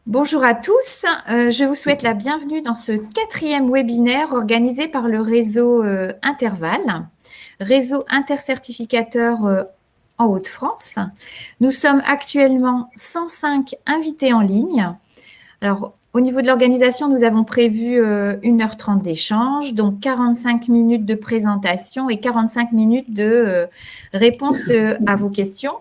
Bonjour à tous, je vous souhaite la bienvenue dans ce 4e webinaire organisé par le réseau Interval, réseau intercertificateur en Hauts-de-France. Nous sommes actuellement 105 invités en ligne. Alors, au niveau de l'organisation, nous avons prévu 1h30 d'échange, donc 45 minutes de présentation et 45 minutes de réponse à vos questions.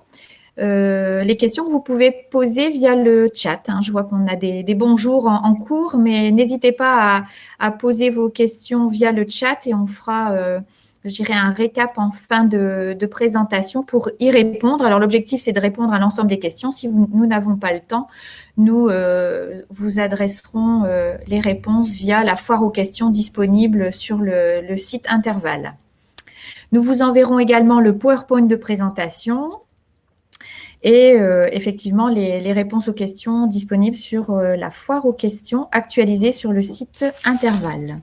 Les questions que vous pouvez poser via le chat. Je vois qu'on a des bonjours en cours, mais n'hésitez pas à poser vos questions via le chat et on fera, je dirais, un récap en fin de présentation pour y répondre. Alors, l'objectif, c'est de répondre à l'ensemble des questions. Si nous n'avons pas le temps, nous vous adresserons les réponses via la foire aux questions disponible sur le site Interval. Nous vous enverrons également le PowerPoint de présentation et effectivement les réponses aux questions disponibles sur la foire aux questions actualisée sur le site Interval.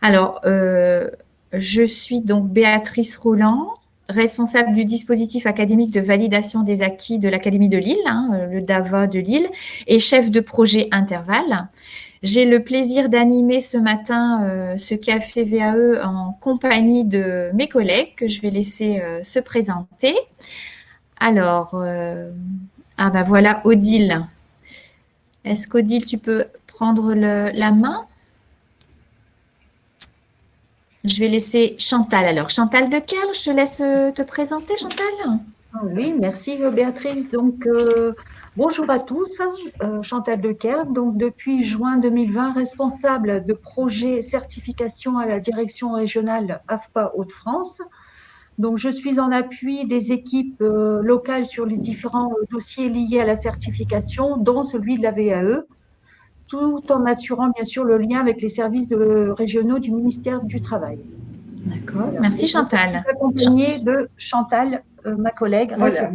Alors, je suis donc Béatrice Roland, responsable du dispositif académique de validation des acquis de l'Académie de Lille, le DAVA de Lille, et chef de projet Interval. J'ai le plaisir d'animer ce matin ce café VAE en compagnie de mes collègues que je vais laisser se présenter. Alors, voilà, Odile. Est-ce qu'Odile, tu peux prendre la main? Je vais laisser Chantal. Alors, Chantal Dekerle, je te laisse te présenter, Chantal. Oui, merci Béatrice. Donc, bonjour à tous, Chantal Dekerle. Donc, depuis juin 2020, responsable de projet certification à la direction régionale AFPA Hauts-de-France. Donc, je suis en appui des équipes locales sur les différents dossiers liés à la certification, dont celui de la VAE, tout en assurant bien sûr le lien avec les services régionaux du ministère du Travail. D'accord, voilà. Merci Chantal. Je suis accompagnée de Chantal, ma collègue. Voilà,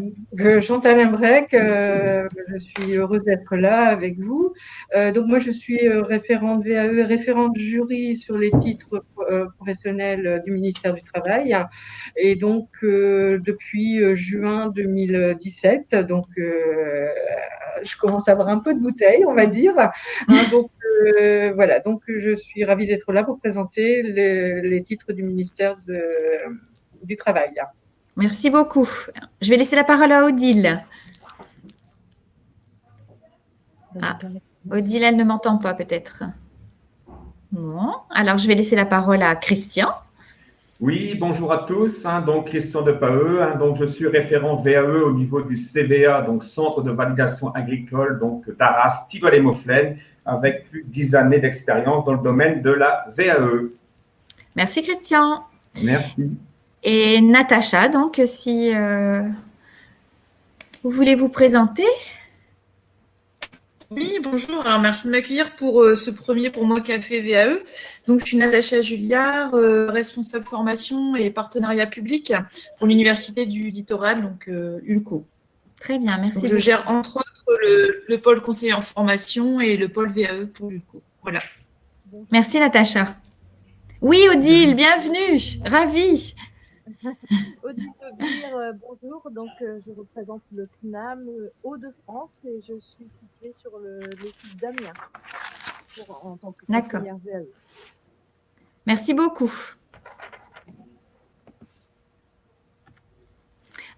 Chantal Embrec, je suis heureuse d'être là avec vous. Donc moi, je suis référente VAE, référente jury sur les titres professionnels du ministère du Travail. Et donc, depuis juin 2017, donc je commence à avoir un peu de bouteille, on va dire. Donc, voilà, donc je suis ravie d'être là pour présenter les titres du ministère du Travail. Merci beaucoup. Je vais laisser la parole à Odile. Odile, elle ne m'entend pas peut-être. Bon, alors je vais laisser la parole à Christian. Oui, bonjour à tous. Donc Christian Depaeux. Donc je suis référent VAE au niveau du CVA, donc Centre de validation agricole, donc d'Arras, Tivoli-Mauflaine, avec plus de 10 années d'expérience dans le domaine de la VAE. Merci Christian. Merci. Et Natacha, donc si vous voulez vous présenter. Oui, bonjour. Alors, merci de m'accueillir pour ce premier pour moi café VAE. Donc, je suis Natacha Julliard, responsable formation et partenariat public pour l'Université du Littoral, donc ULCO. Très bien, merci. Donc, je gère entre autres le pôle conseiller en formation et le pôle VAE pour ULCO. Voilà. Merci Natacha. Oui, Odile, bienvenue, ravie. Odile Aubire, bonjour. Donc, je représente le CNAM Hauts-de-France et je suis située sur le site d'Amiens en tant que conseillère VAE. Merci beaucoup.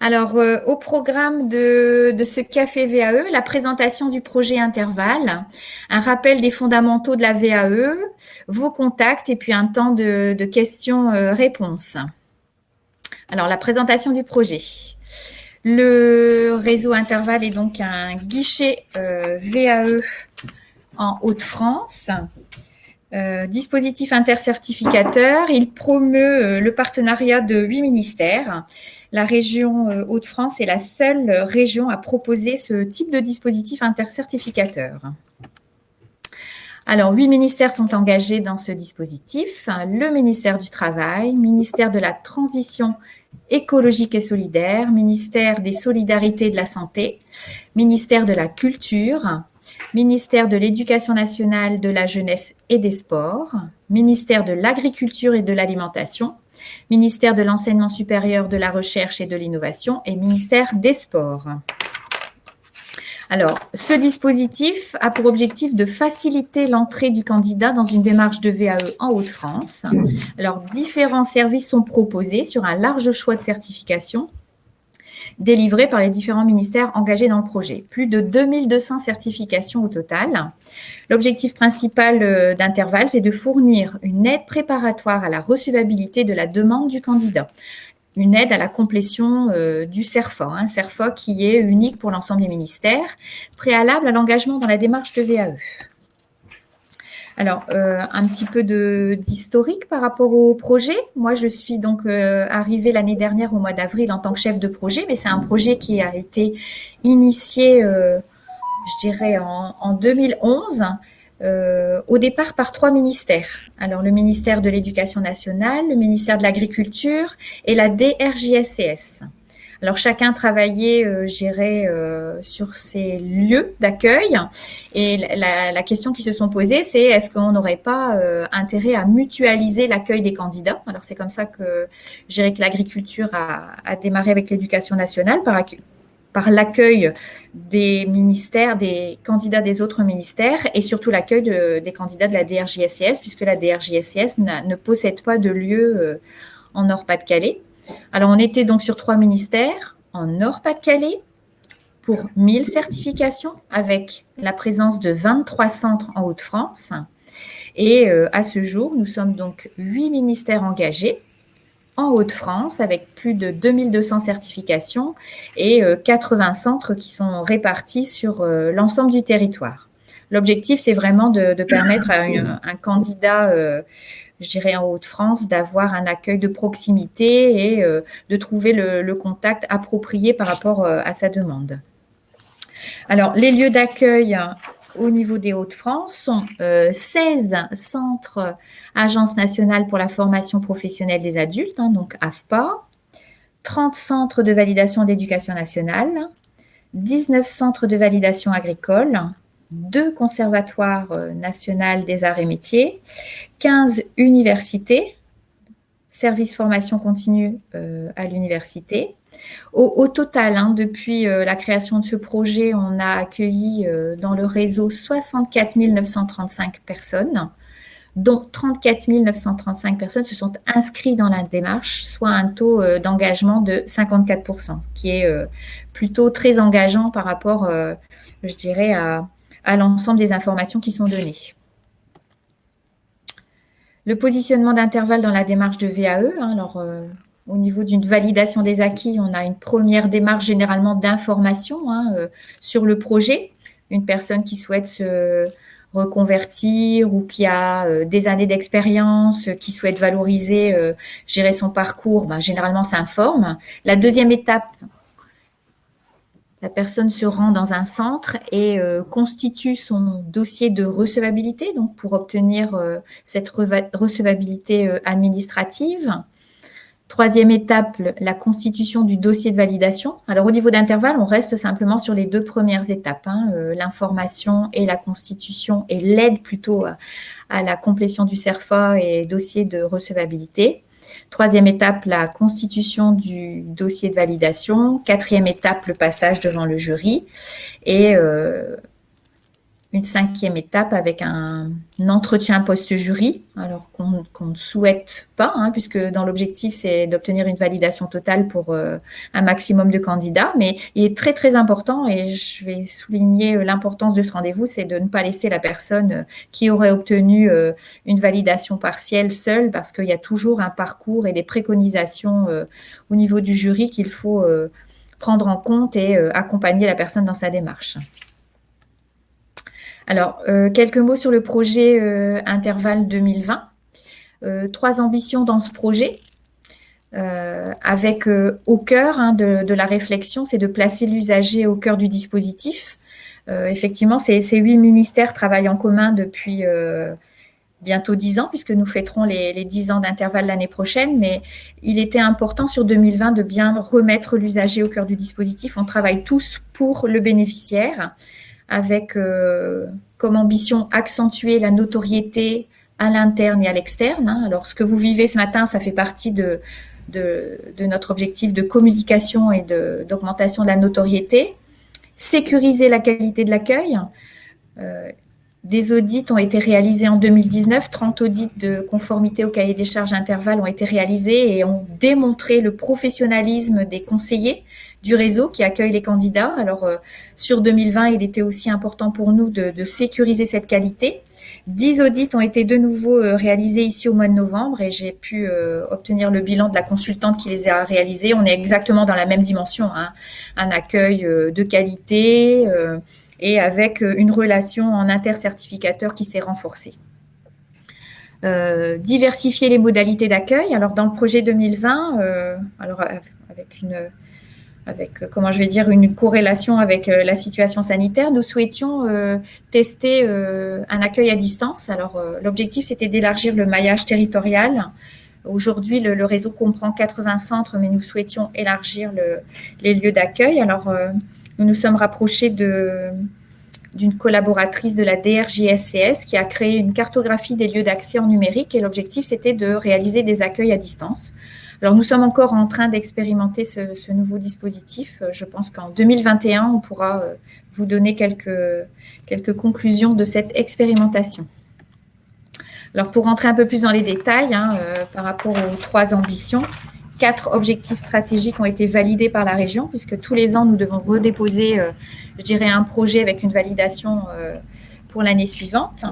Alors, au programme de ce café VAE, la présentation du projet Interval, un rappel des fondamentaux de la VAE, vos contacts et puis un temps de questions-réponses. Alors, la présentation du projet. Le réseau Interval est donc un guichet VAE en Hauts-de-France, dispositif intercertificateur. Il promeut le partenariat de 8 ministères. La région Hauts-de-France est la seule région à proposer ce type de dispositif intercertificateur. Alors, 8 ministères sont engagés dans ce dispositif. Le ministère du Travail, ministère de la Transition écologique et solidaire, ministère des Solidarités et de la Santé, ministère de la Culture, ministère de l'Éducation nationale, de la Jeunesse et des Sports, ministère de l'Agriculture et de l'Alimentation, ministère de l'Enseignement supérieur, de la Recherche et de l'Innovation et ministère des Sports. Alors, ce dispositif a pour objectif de faciliter l'entrée du candidat dans une démarche de VAE en Hauts-de-France. Alors, différents services sont proposés sur un large choix de certifications délivrées par les différents ministères engagés dans le projet. Plus de 2200 certifications au total. L'objectif principal d'Interval, c'est de fournir une aide préparatoire à la recevabilité de la demande du candidat. Une aide à la complétion du CERFA, un CERFA qui est unique pour l'ensemble des ministères, préalable à l'engagement dans la démarche de VAE. Alors, un petit peu d'historique par rapport au projet. Moi, je suis donc arrivée l'année dernière au mois d'avril en tant que chef de projet, mais c'est un projet qui a été initié, je dirais, en 2011, au départ par 3 ministères. Alors, le ministère de l'Éducation nationale, le ministère de l'Agriculture et la DRJSCS. Alors, chacun travaillait, sur ces lieux d'accueil. Et la question qui se sont posées, c'est est-ce qu'on n'aurait pas intérêt à mutualiser l'accueil des candidats? Alors, c'est comme ça que que l'Agriculture a démarré avec l'Éducation nationale par l'accueil des ministères, des candidats des autres ministères et surtout l'accueil des candidats de la DRJSCS, puisque la DRJSCS ne possède pas de lieu en Nord-Pas-de-Calais. Alors, on était donc sur 3 ministères en Nord-Pas-de-Calais pour 1000 certifications avec la présence de 23 centres en Hauts-de-France. Et à ce jour, nous sommes donc 8 ministères engagés en Hauts-de-France avec plus de 2200 certifications et 80 centres qui sont répartis sur l'ensemble du territoire. L'objectif, c'est vraiment de permettre à un candidat en Hauts-de-France, d'avoir un accueil de proximité et de trouver le contact approprié par rapport à sa demande. Alors, les lieux d'accueil au niveau des Hauts-de-France sont 16 centres Agence nationale pour la formation professionnelle des adultes, donc AFPA, 30 centres de validation d'éducation nationale, 19 centres de validation agricole, 2 conservatoires nationaux des arts et métiers, 15 universités, service formation continue à l'université. Au total, depuis la création de ce projet, on a accueilli dans le réseau 64 935 personnes, dont 34 935 personnes se sont inscrites dans la démarche, soit un taux d'engagement de 54%, qui est plutôt très engageant par rapport, à l'ensemble des informations qui sont données. Le positionnement d'Interval dans la démarche de VAE, au niveau d'une validation des acquis, on a une première démarche généralement d'information sur le projet. Une personne qui souhaite se reconvertir ou qui a des années d'expérience, qui souhaite valoriser, gérer son parcours, généralement s'informe. La deuxième étape, la personne se rend dans un centre et constitue son dossier de recevabilité, donc pour obtenir cette recevabilité administrative. Troisième étape, la constitution du dossier de validation. Alors, au niveau d'Interval, on reste simplement sur les 2 premières étapes, l'information et la constitution et l'aide plutôt à la complétion du CERFA et dossier de recevabilité. Troisième étape, la constitution du dossier de validation. Quatrième étape, le passage devant le jury. Et une 5e étape avec un entretien post-jury, alors qu'on ne souhaite pas, puisque dans l'objectif, c'est d'obtenir une validation totale pour un maximum de candidats. Mais il est très, très important, et je vais souligner l'importance de ce rendez-vous, c'est de ne pas laisser la personne qui aurait obtenu une validation partielle seule, parce qu'il y a toujours un parcours et des préconisations au niveau du jury qu'il faut prendre en compte et accompagner la personne dans sa démarche. Alors, quelques mots sur le projet Interval 2020. 3 ambitions dans ce projet, avec au cœur de la réflexion, c'est de placer l'usager au cœur du dispositif. Effectivement, ces 8 ministères travaillent en commun depuis bientôt 10 ans, puisque nous fêterons les 10 ans d'Interval l'année prochaine, mais il était important sur 2020 de bien remettre l'usager au cœur du dispositif. On travaille tous pour le bénéficiaire, avec comme ambition accentuer la notoriété à l'interne et à l'externe. Alors, ce que vous vivez ce matin, ça fait partie de notre objectif de communication et d'augmentation de la notoriété. sécuriser la qualité de l'accueil. Des audits ont été réalisés en 2019, 30 audits de conformité au cahier des charges intervalles ont été réalisés et ont démontré le professionnalisme des conseillers du réseau qui accueillent les candidats. Alors, sur 2020, il était aussi important pour nous de sécuriser cette qualité. 10 audits ont été de nouveau réalisés ici au mois de novembre et j'ai pu obtenir le bilan de la consultante qui les a réalisés. On est exactement dans la même dimension, hein, un accueil de qualité et avec une relation en intercertificateur qui s'est renforcée. Diversifier les modalités d'accueil. Alors, dans le projet 2020, avec comment je vais dire, une corrélation avec la situation sanitaire, nous souhaitions tester un accueil à distance. Alors, l'objectif, c'était d'élargir le maillage territorial. Aujourd'hui, le réseau comprend 80 centres, mais nous souhaitions élargir les lieux d'accueil. Alors, nous nous sommes rapprochés d'une collaboratrice de la DRJSCS qui a créé une cartographie des lieux d'accès en numérique et l'objectif, c'était de réaliser des accueils à distance. Alors, nous sommes encore en train d'expérimenter ce nouveau dispositif. Je pense qu'en 2021, on pourra vous donner quelques conclusions de cette expérimentation. Alors, pour rentrer un peu plus dans les détails, par rapport aux 3 ambitions, 4 objectifs stratégiques ont été validés par la région, puisque tous les ans, nous devons redéposer, je dirais, un projet avec une validation pour l'année suivante.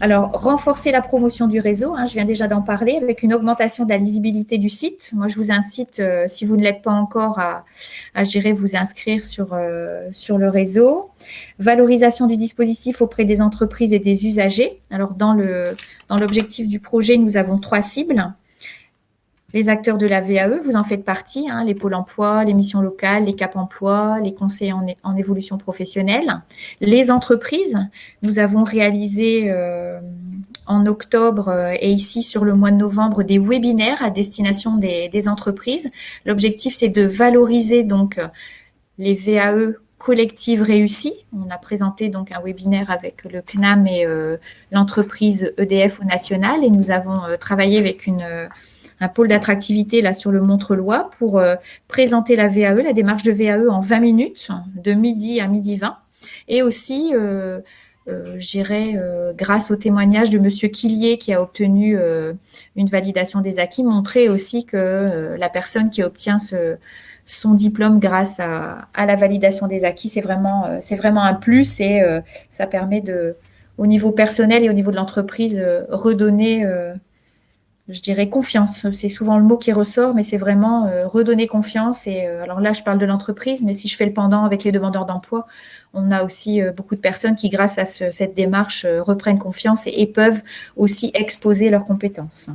Alors, renforcer la promotion du réseau, je viens déjà d'en parler, avec une augmentation de la lisibilité du site. Moi, je vous incite, si vous ne l'êtes pas encore, à vous inscrire sur le réseau. Valorisation du dispositif auprès des entreprises et des usagers. Alors, dans l'objectif du projet, nous avons 3 cibles. Les acteurs de la VAE, vous en faites partie, les pôles emploi, les missions locales, les CAP emploi, les conseillers en évolution professionnelle. Les entreprises, nous avons réalisé en octobre et ici sur le mois de novembre des webinaires à destination des entreprises. L'objectif, c'est de valoriser donc les VAE collectives réussies. On a présenté donc un webinaire avec le CNAM et l'entreprise EDF au national et nous avons travaillé avec un pôle d'attractivité là sur le Montreuilois pour présenter la VAE, la démarche de VAE en 20 minutes, de midi à midi 20. Et aussi, grâce au témoignage de Monsieur Quillier qui a obtenu une validation des acquis, montrer aussi que la personne qui obtient son diplôme grâce à la validation des acquis, c'est vraiment un plus et ça permet au niveau personnel et au niveau de l'entreprise, redonner je dirais confiance. C'est souvent le mot qui ressort, mais c'est vraiment redonner confiance. Et alors là, je parle de l'entreprise, mais si je fais le pendant avec les demandeurs d'emploi, on a aussi beaucoup de personnes qui, grâce à cette démarche, reprennent confiance et peuvent aussi exposer leurs compétences.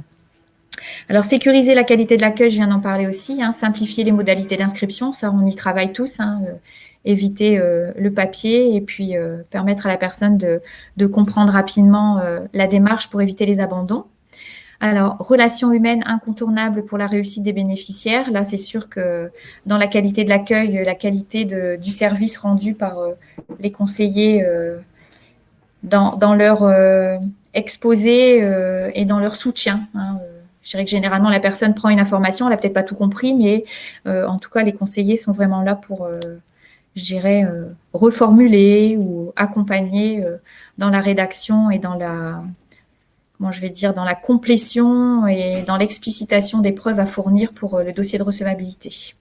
Alors, sécuriser la qualité de l'accueil, je viens d'en parler aussi. Simplifier les modalités d'inscription, ça, on y travaille tous. Éviter le papier et puis permettre à la personne de comprendre rapidement la démarche pour éviter les abandons. Alors, relations humaines incontournables pour la réussite des bénéficiaires. Là, c'est sûr que dans la qualité de l'accueil, la qualité du service rendu par les conseillers dans leur exposé et dans leur soutien. Je dirais que généralement, la personne prend une information, elle n'a peut-être pas tout compris, mais en tout cas, les conseillers sont vraiment là pour, reformuler ou accompagner dans la rédaction et dans la complétion et dans l'explicitation des preuves à fournir pour le dossier de recevabilité.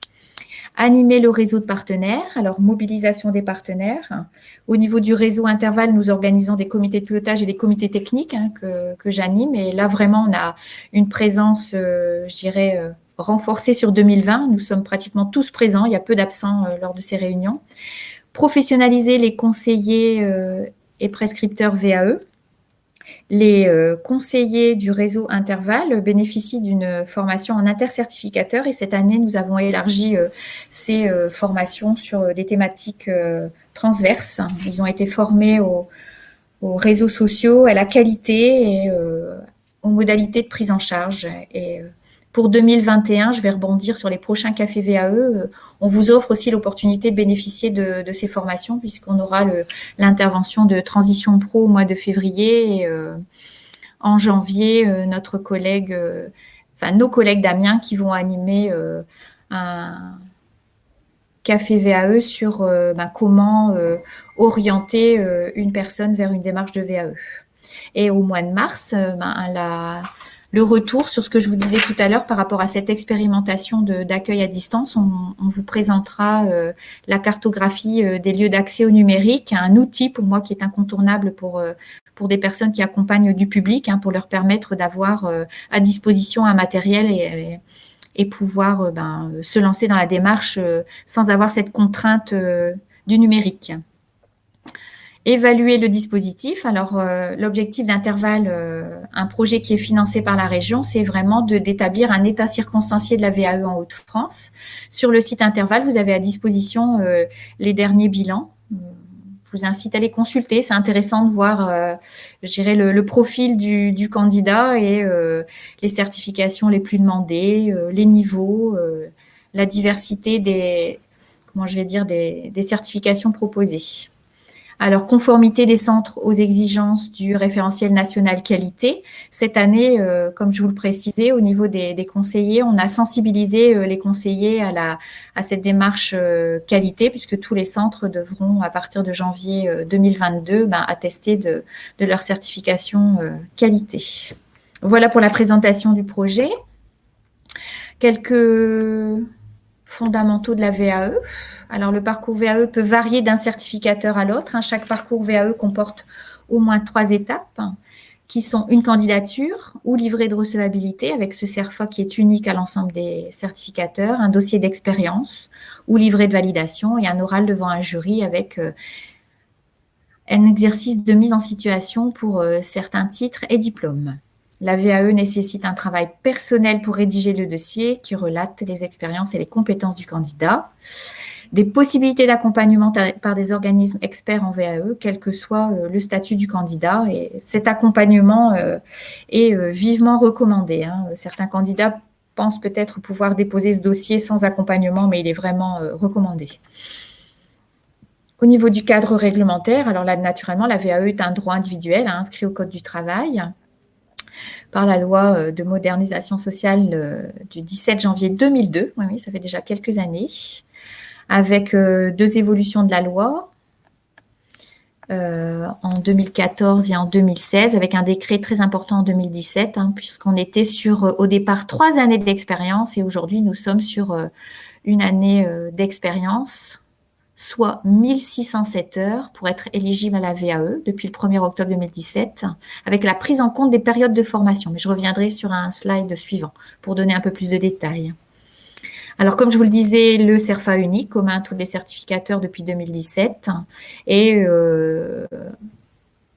Animer le réseau de partenaires, alors mobilisation des partenaires. Au niveau du réseau intervalle, nous organisons des comités de pilotage et des comités techniques que j'anime. Et là, vraiment, on a une présence, renforcée sur 2020. Nous sommes pratiquement tous présents. Il y a peu d'absents lors de ces réunions. Professionnaliser les conseillers et prescripteurs VAE. Les conseillers du réseau intervalle bénéficient d'une formation en intercertificateur et cette année, nous avons élargi ces formations sur des thématiques transverses. Ils ont été formés aux réseaux sociaux, à la qualité et aux modalités de prise en charge. Et pour 2021, je vais rebondir sur les prochains cafés VAE. On vous offre aussi l'opportunité de bénéficier de ces formations puisqu'on aura l'intervention de Transition Pro au mois de février. Et, en janvier, nos collègues d'Amiens qui vont animer un qu'a fait VAE sur comment orienter une personne vers une démarche de VAE. Et au mois de mars, le retour sur ce que je vous disais tout à l'heure par rapport à cette expérimentation d'accueil à distance, on vous présentera la cartographie des lieux d'accès au numérique, un outil pour moi qui est incontournable pour des personnes qui accompagnent du public, pour leur permettre d'avoir à disposition un matériel et pouvoir se lancer dans la démarche sans avoir cette contrainte du numérique. Évaluer le dispositif. Alors, l'objectif d'Intervalle, un projet qui est financé par la région, c'est vraiment d'établir un état circonstancié de la VAE en Hauts-de-France. Sur le site Intervalle, vous avez à disposition les derniers bilans. Je vous incite à les consulter. C'est intéressant de voir, je dirais, le profil du candidat et les certifications les plus demandées, les niveaux, la diversité des certifications proposées. Alors, conformité des centres aux exigences du référentiel national qualité. Cette année, comme je vous le précisais, au niveau des conseillers, on a sensibilisé les conseillers à cette démarche qualité, puisque tous les centres devront, à partir de janvier 2022, attester de leur certification qualité. Voilà pour la présentation du projet. Quelques fondamentaux de la VAE. Alors, le parcours VAE peut varier d'un certificateur à l'autre. Chaque parcours VAE comporte au moins 3 étapes qui sont une candidature ou livret de recevabilité avec ce CERFA qui est unique à l'ensemble des certificateurs, un dossier d'expérience ou livret de validation et un oral devant un jury avec un exercice de mise en situation pour certains titres et diplômes. La VAE nécessite un travail personnel pour rédiger le dossier qui relate les expériences et les compétences du candidat, des possibilités d'accompagnement par des organismes experts en VAE, quel que soit le statut du candidat. Et cet accompagnement est vivement recommandé. Certains candidats pensent peut-être pouvoir déposer ce dossier sans accompagnement, mais il est vraiment recommandé. Au niveau du cadre réglementaire, alors là, naturellement, la VAE est un droit individuel inscrit au Code du travail par la loi de modernisation sociale du 17 janvier 2002. Oui, ça fait déjà quelques années, avec 2 évolutions de la loi en 2014 et en 2016, avec un décret très important en 2017, puisqu'on était sur, au départ, 3 années d'expérience et aujourd'hui, nous sommes sur une année d'expérience, soit 1607 heures pour être éligible à la VAE depuis le 1er octobre 2017, avec la prise en compte des périodes de formation. Mais je reviendrai sur un slide suivant pour donner un peu plus de détails. Alors, comme je vous le disais, le CERFA unique, commun à tous les certificateurs depuis 2017, et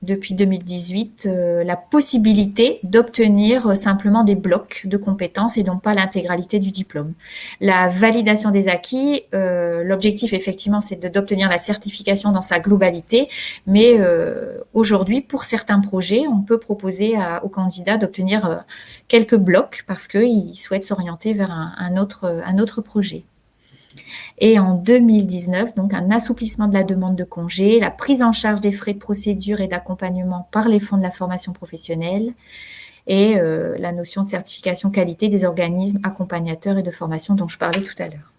depuis 2018, la possibilité d'obtenir simplement des blocs de compétences et non pas l'intégralité du diplôme. La validation des acquis, l'objectif effectivement c'est d'obtenir la certification dans sa globalité, mais aujourd'hui pour certains projets, on peut proposer aux candidats d'obtenir quelques blocs parce qu'ils souhaitent s'orienter vers un autre projet. Et en 2019, donc un assouplissement de la demande de congé, la prise en charge des frais de procédure et d'accompagnement par les fonds de la formation professionnelle et la notion de certification qualité des organismes accompagnateurs et de formation dont je parlais tout à l'heure.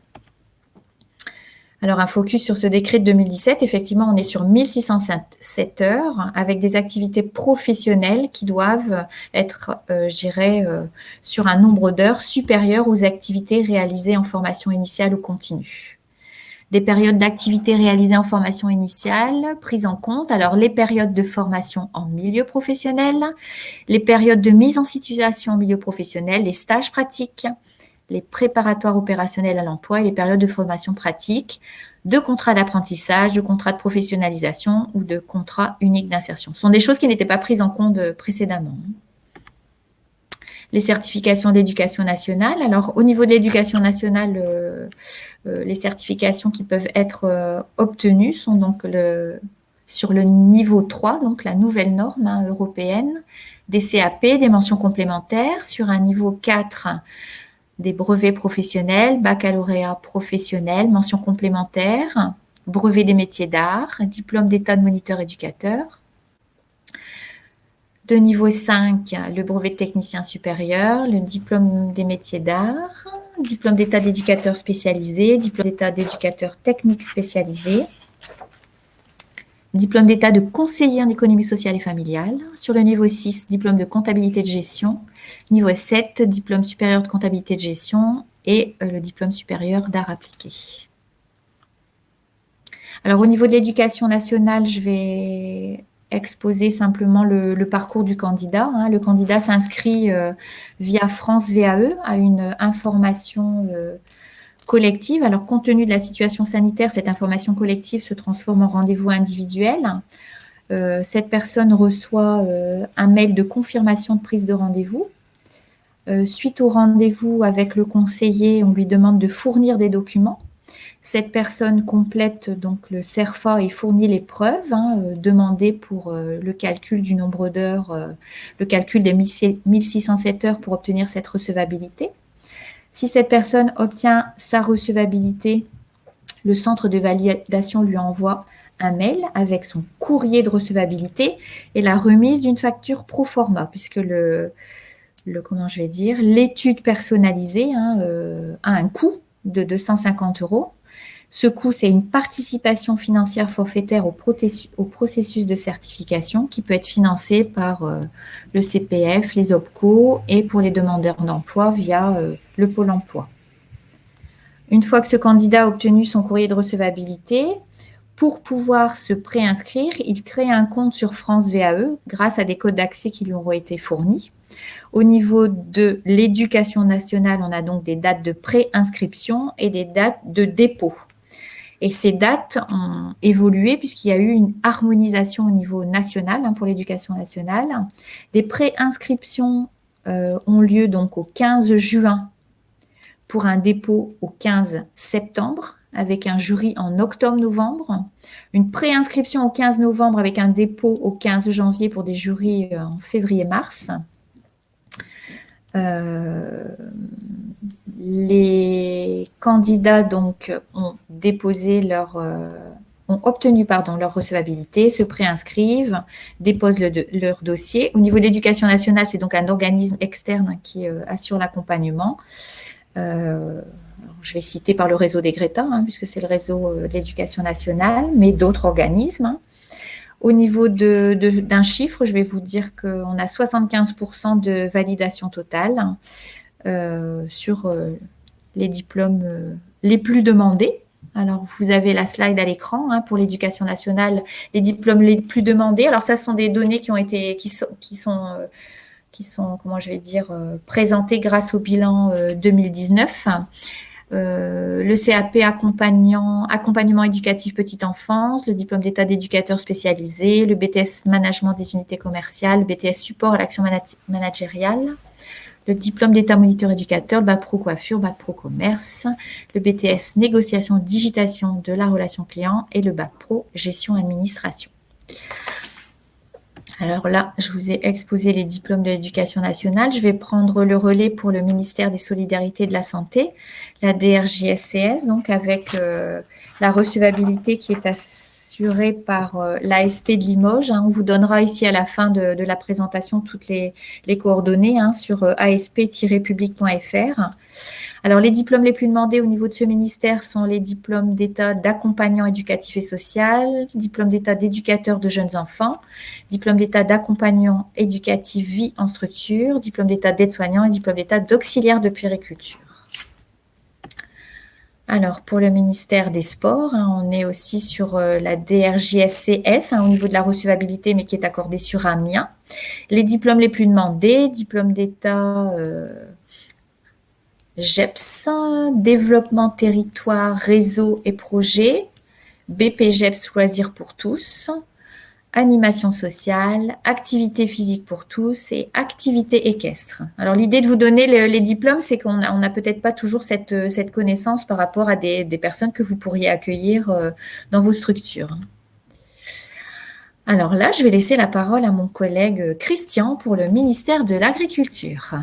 Alors, un focus sur ce décret de 2017, effectivement, on est sur 1607 heures avec des activités professionnelles qui doivent être, sur un nombre d'heures supérieur aux activités réalisées en formation initiale ou continue. Des périodes d'activité réalisées en formation initiale prises en compte. Alors, les périodes de formation en milieu professionnel, les périodes de mise en situation en milieu professionnel, les stages pratiques, les préparatoires opérationnels à l'emploi et les périodes de formation pratique, de contrats d'apprentissage, de contrats de professionnalisation ou de contrats uniques d'insertion. Ce sont des choses qui n'étaient pas prises en compte précédemment. Les certifications d'éducation nationale. Alors, au niveau de l'éducation nationale, les certifications qui peuvent être obtenues sont donc sur le niveau 3, donc la nouvelle norme européenne, des CAP, des mentions complémentaires, sur un niveau 4, des brevets professionnels, baccalauréat professionnel, mention complémentaire, brevet des métiers d'art, diplôme d'état de moniteur éducateur. De niveau 5, le brevet de technicien supérieur, le diplôme des métiers d'art, diplôme d'état d'éducateur spécialisé, diplôme d'état d'éducateur technique spécialisé, diplôme d'état de conseiller en économie sociale et familiale. Sur le niveau 6, diplôme de comptabilité de gestion. Niveau 7, diplôme supérieur de comptabilité de gestion et le diplôme supérieur d'art appliqué. Alors, au niveau de l'éducation nationale, je vais exposer simplement le parcours du candidat. Le candidat s'inscrit via France VAE à une information collective. Alors, compte tenu de la situation sanitaire, cette information collective se transforme en rendez-vous individuel. Cette personne reçoit un mail de confirmation de prise de rendez-vous. Suite au rendez-vous avec le conseiller, on lui demande de fournir des documents. Cette personne complète donc le CERFA et fournit les preuves demandées pour le calcul du nombre d'heures, le calcul des 1607 heures pour obtenir cette recevabilité. Si cette personne obtient sa recevabilité, le centre de validation lui envoie un mail avec son courrier de recevabilité et la remise d'une facture pro forma, puisque l'étude personnalisée a un coût de 250 €. Ce coût, c'est une participation financière forfaitaire au processus de certification qui peut être financé par le CPF, les OPCO et pour les demandeurs d'emploi via le Pôle emploi. Une fois que ce candidat a obtenu son courrier de recevabilité, pour pouvoir se préinscrire, il crée un compte sur France VAE grâce à des codes d'accès qui lui auront été fournis. Au niveau de l'éducation nationale, on a donc des dates de préinscription et des dates de dépôt. Et ces dates ont évolué puisqu'il y a eu une harmonisation au niveau national pour l'éducation nationale. Des préinscriptions ont lieu donc au 15 juin pour un dépôt au 15 septembre avec un jury en octobre-novembre. Une préinscription au 15 novembre avec un dépôt au 15 janvier pour des jurys en février-mars. Les candidats donc ont obtenu leur recevabilité, se préinscrivent, déposent leur dossier. Au niveau de l'éducation nationale, c'est donc un organisme externe qui assure l'accompagnement. Je vais citer par le réseau des Greta, puisque c'est le réseau de l'éducation nationale, mais d'autres organismes. Au niveau d'un chiffre, je vais vous dire qu'on a 75% de validation totale sur les diplômes les plus demandés. Alors, vous avez la slide à l'écran pour l'éducation nationale, les diplômes les plus demandés. Alors, ça sont des données qui sont présentées grâce au bilan 2019. Le CAP accompagnement éducatif petite enfance, le diplôme d'état d'éducateur spécialisé, le BTS management des unités commerciales, le BTS support à l'action managériale, le diplôme d'état moniteur éducateur, le bac pro coiffure, bac pro commerce, le BTS négociation digitation de la relation client et le bac pro gestion administration. Alors là, je vous ai exposé les diplômes de l'éducation nationale. Je vais prendre le relais pour le ministère des Solidarités et de la Santé, la DRJSCS, donc avec la recevabilité qui est assurée par l'ASP de Limoges. On vous donnera ici à la fin de la présentation toutes les coordonnées sur asp-public.fr. Alors, les diplômes les plus demandés au niveau de ce ministère sont les diplômes d'état d'accompagnant éducatif et social, diplôme d'état d'éducateur de jeunes enfants, diplôme d'état d'accompagnant éducatif vie en structure, diplôme d'état d'aide-soignant et diplôme d'état d'auxiliaire de puériculture. Alors, pour le ministère des Sports, on est aussi sur la DRJSCS au niveau de la recevabilité, mais qui est accordée sur Amiens. Les diplômes les plus demandés, diplôme d'état GEPS, développement territoire, réseau et projet, BPGEPS loisirs pour tous, animation sociale, activité physique pour tous et activité équestre. Alors l'idée de vous donner les diplômes, c'est qu'on n'a peut-être pas toujours cette connaissance par rapport à des personnes que vous pourriez accueillir dans vos structures. Alors là, je vais laisser la parole à mon collègue Christian pour le ministère de l'Agriculture.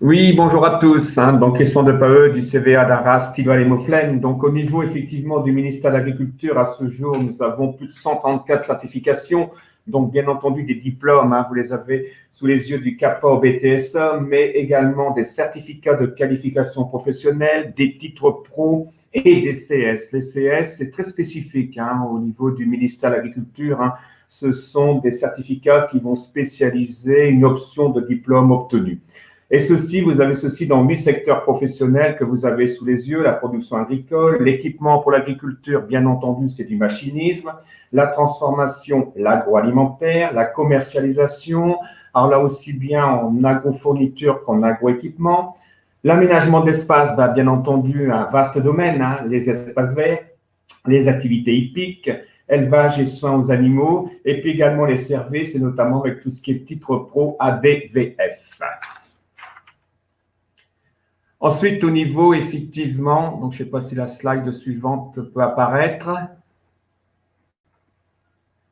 Oui, bonjour à tous. Donc, Christian de Paeux du CVA d'Arras, Tigoual et Moflène. Donc, au niveau effectivement du ministère de l'Agriculture, à ce jour, nous avons plus de 134 certifications Donc, bien entendu, des diplômes, vous les avez sous les yeux du CAPA au BTSA, mais également des certificats de qualification professionnelle, des titres pro et des CS. Les CS, c'est très spécifique au niveau du ministère de l'Agriculture. Ce sont des certificats qui vont spécialiser une option de diplôme obtenue. Et vous avez ceci dans 8 secteurs professionnels que vous avez sous les yeux: la production agricole, l'équipement pour l'agriculture, bien entendu, c'est du machinisme, la transformation, l'agroalimentaire, la commercialisation, alors là aussi bien en agrofourniture qu'en agroéquipement, l'aménagement d'espace, bien entendu, un vaste domaine, les espaces verts, les activités hippiques, élevage et soins aux animaux, et puis également les services, et notamment avec tout ce qui est titre pro ADVF. Ensuite, au niveau, effectivement, donc je ne sais pas si la slide suivante peut apparaître.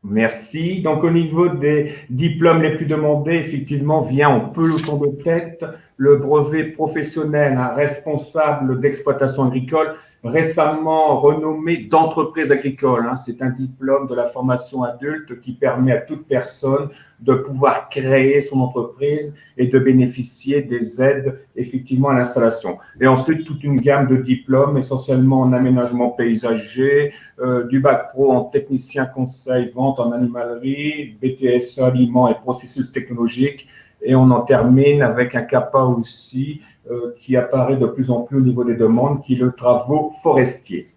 Merci. Donc, au niveau des diplômes les plus demandés, effectivement, vient en peloton de tête le brevet professionnel responsable d'exploitation agricole, récemment renommé d'entreprise agricole. C'est un diplôme de la formation adulte qui permet à toute personne de pouvoir créer son entreprise et de bénéficier des aides effectivement à l'installation. Et ensuite, toute une gamme de diplômes, essentiellement en aménagement paysager, du bac pro en technicien conseil, vente en animalerie, BTS aliments et processus technologiques. Et on en termine avec un CAPA aussi qui apparaît de plus en plus au niveau des demandes, qui est le travaux forestiers.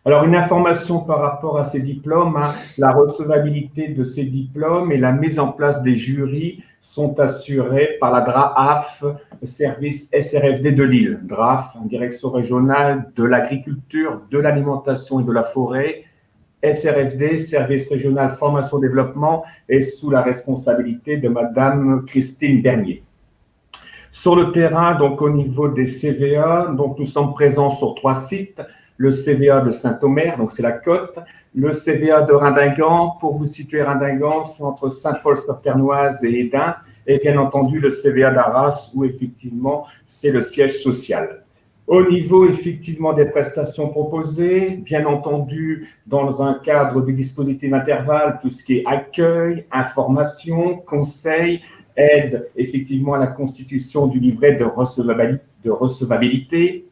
Alors, une information par rapport à ces diplômes, la recevabilité de ces diplômes et la mise en place des jurys sont assurées par la DRAAF, service SRFD de Lille. DRAAF, direction régionale de l'agriculture, de l'alimentation et de la forêt. SRFD, service régional formation-développement, est sous la responsabilité de Madame Christine Bernier. Sur le terrain, donc au niveau des CVA, donc nous sommes présents sur 3 sites. Le CVA de Saint-Omer, donc c'est la côte. Le CVA de Rindingan, pour vous situer Rindingan, c'est entre Saint-Paul-sur-Ternoise et Hesdin. Et bien entendu, le CVA d'Arras, où effectivement, c'est le siège social. Au niveau effectivement des prestations proposées, bien entendu, dans un cadre du dispositif intervalle, tout ce qui est accueil, information, conseil, aide effectivement à la constitution du livret de recevabilité.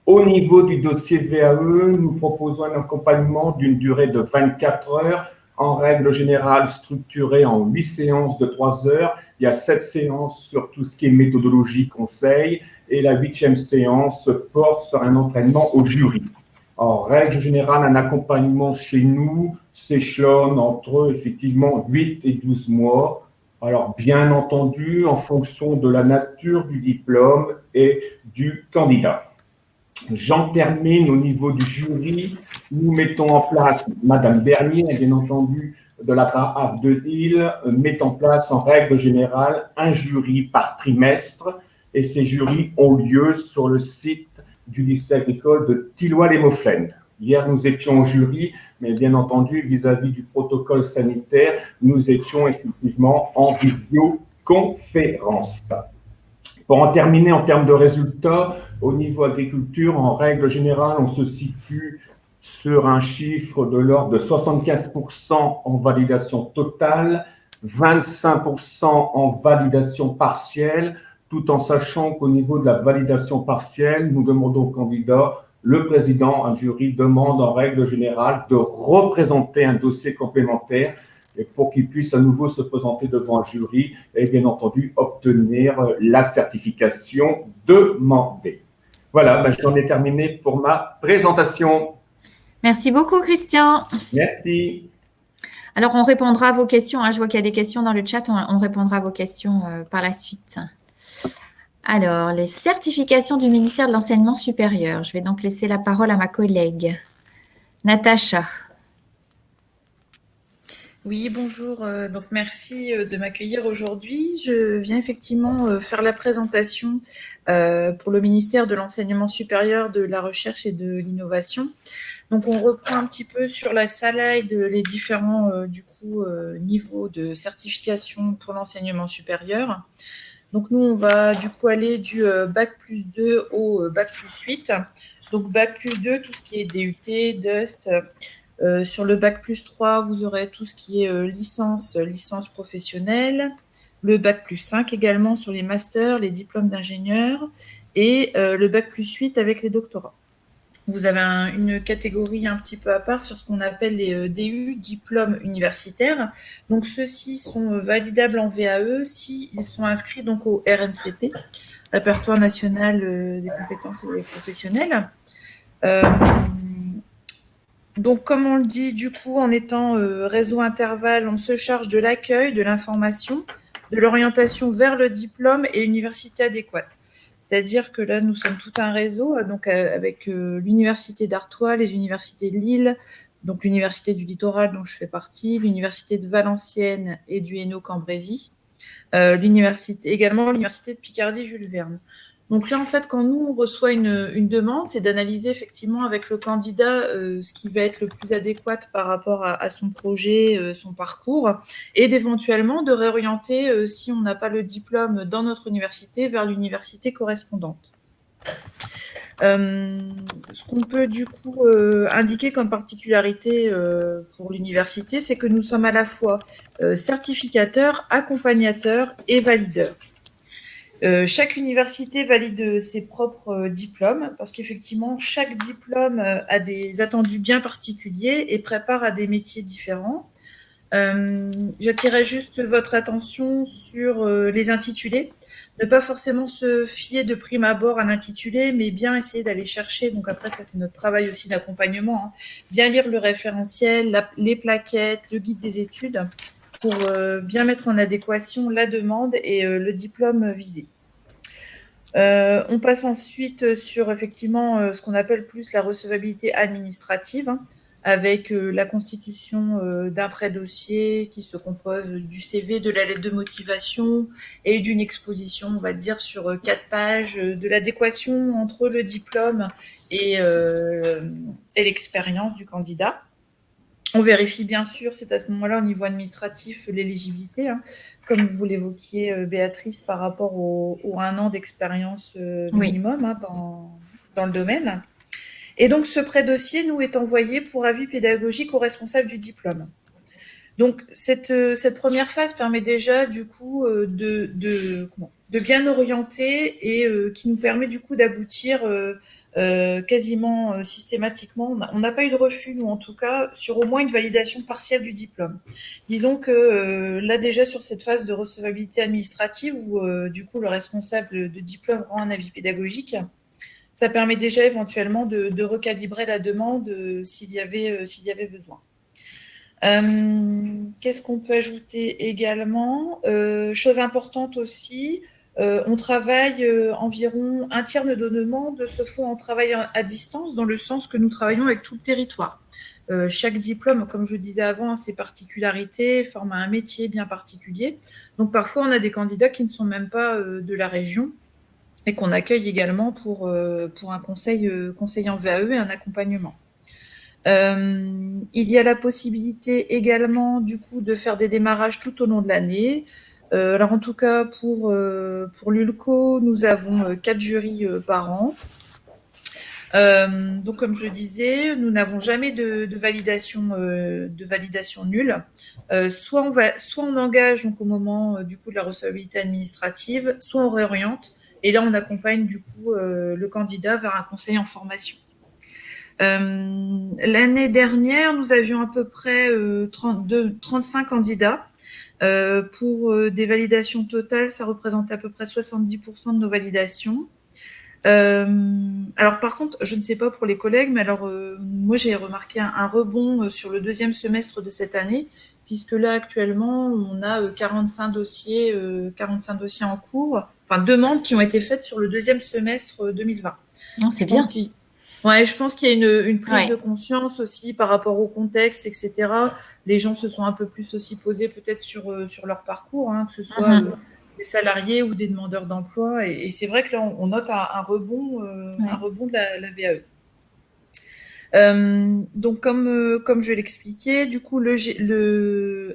Au niveau du dossier VAE, nous proposons un accompagnement d'une durée de 24 heures, en règle générale structurée en 8 séances de 3 heures. Il y a 7 séances sur tout ce qui est méthodologie, conseil, et la 8e séance porte sur un entraînement au jury. En règle générale, un accompagnement chez nous s'échelonne entre effectivement 8 et 12 mois. Alors, bien entendu, en fonction de la nature du diplôme et du candidat. J'en termine au niveau du jury. Nous mettons en place, Madame Bernier, bien entendu, de la DRAAF de Lille, met en place en règle générale un jury par trimestre, et ces jurys ont lieu sur le site du lycée agricole de Thilloy-les-Mauflaines. Hier, nous étions au jury, mais bien entendu, vis-à-vis du protocole sanitaire, nous étions effectivement en vidéoconférence. Pour en terminer en termes de résultats, au niveau agriculture, en règle générale, on se situe sur un chiffre de l'ordre de 75% en validation totale, 25% en validation partielle, tout en sachant qu'au niveau de la validation partielle, nous demandons aux candidats, le président, un jury, demande en règle générale de représenter un dossier complémentaire et pour qu'il puisse à nouveau se présenter devant un jury et bien entendu obtenir la certification demandée. Voilà, j'en ai terminé pour ma présentation. Merci beaucoup, Christian. Merci. Alors, on répondra à vos questions. Je vois qu'il y a des questions dans le chat. On répondra à vos questions par la suite. Alors, les certifications du ministère de l'Enseignement supérieur. Je vais donc laisser la parole à ma collègue, Natacha. Oui, bonjour. Donc, merci de m'accueillir aujourd'hui. Je viens effectivement faire la présentation pour le ministère de l'Enseignement supérieur, de la Recherche et de l'Innovation. Donc, on reprend un petit peu sur la slide les différents niveaux de certification pour l'enseignement supérieur. Donc, nous, on va du coup aller du Bac plus 2 au Bac plus 8. Donc, Bac plus 2, tout ce qui est DUT, DUST, Sur le bac+3, vous aurez tout ce qui est licence professionnelle, le bac+5 également sur les masters, les diplômes d'ingénieur, et le bac+8 avec les doctorats. Vous avez une catégorie un petit peu à part sur ce qu'on appelle les DU, diplômes universitaires. Donc, ceux-ci sont validables en VAE s'ils sont inscrits donc au RNCP, Répertoire national des compétences et des professionnels. Donc, comme on le dit, du coup, en étant réseau Interval, on se charge de l'accueil, de l'information, de l'orientation vers le diplôme et l'université adéquate. C'est-à-dire que là, nous sommes tout un réseau, donc avec l'université d'Artois, les universités de Lille, donc l'université du Littoral dont je fais partie, l'université de Valenciennes et du Hainaut-Cambrésis, également l'université de Picardie Jules Verne. Donc là, en fait, quand nous, on reçoit une demande, c'est d'analyser effectivement avec le candidat ce qui va être le plus adéquat par rapport à son projet, son parcours, et d'éventuellement de réorienter, si on n'a pas le diplôme dans notre université, vers l'université correspondante. Ce qu'on peut du coup indiquer comme particularité pour l'université, c'est que nous sommes à la fois certificateurs, accompagnateurs et valideurs. Chaque université valide ses propres diplômes parce qu'effectivement, chaque diplôme a des attendus bien particuliers et prépare à des métiers différents. J'attirais juste votre attention sur les intitulés. Ne pas forcément se fier de prime abord à l'intitulé, mais bien essayer d'aller chercher, donc après ça c'est notre travail aussi d'accompagnement, bien lire le référentiel, les plaquettes, le guide des études, pour bien mettre en adéquation la demande et le diplôme visé. On passe ensuite sur effectivement ce qu'on appelle plus la recevabilité administrative, avec la constitution d'un pré-dossier qui se compose du CV, de la lettre de motivation et d'une exposition, on va dire, sur 4 pages, de l'adéquation entre le diplôme et l'expérience du candidat. On vérifie bien sûr, c'est à ce moment-là au niveau administratif, l'éligibilité, comme vous l'évoquiez Béatrice, par rapport au 1 an d'expérience minimum dans le domaine. Et donc ce pré-dossier nous est envoyé pour avis pédagogique au responsable du diplôme. Donc cette première phase permet déjà du coup de bien orienter et qui nous permet du coup d'aboutir quasiment systématiquement. On n'a pas eu de refus, nous en tout cas, sur au moins une validation partielle du diplôme. Disons que là déjà sur cette phase de recevabilité administrative où du coup le responsable de diplôme rend un avis pédagogique, ça permet déjà éventuellement de recalibrer la demande s'il y avait besoin. Qu'est-ce qu'on peut ajouter également ? Chose importante aussi, on travaille environ un tiers de nos demandes se font en travail à distance, dans le sens que nous travaillons avec tout le territoire. Chaque diplôme, comme je disais avant, a ses particularités, forme un métier bien particulier. Donc parfois, on a des candidats qui ne sont même pas de la région et qu'on accueille également pour un conseil en VAE et un accompagnement. Il y a la possibilité également du coup de faire des démarrages tout au long de l'année. Alors en tout cas pour l'ULCO, nous avons 4 jurys par an. Donc comme je le disais, nous n'avons jamais de validation nulle. Soit on engage donc au moment du coup de la recevabilité administrative, soit on réoriente. Et là, on accompagne du coup le candidat vers un conseil en formation. L'année dernière, nous avions à peu près 35 candidats. Pour des validations totales, ça représente à peu près 70% de nos validations. Alors par contre, je ne sais pas pour les collègues, mais alors moi j'ai remarqué un rebond sur le 2e semestre de cette année, puisque là actuellement on a 45 dossiers en cours, enfin demandes qui ont été faites sur le 2e semestre 2020. Non, c'est bien. Je pense qu'il y a une prise de conscience aussi par rapport au contexte, etc. Les gens se sont un peu plus aussi posés peut-être sur leur parcours, que ce soit des salariés ou des demandeurs d'emploi. Et c'est vrai que là, on note un rebond de la VAE. Donc, comme je l'expliquais, du coup,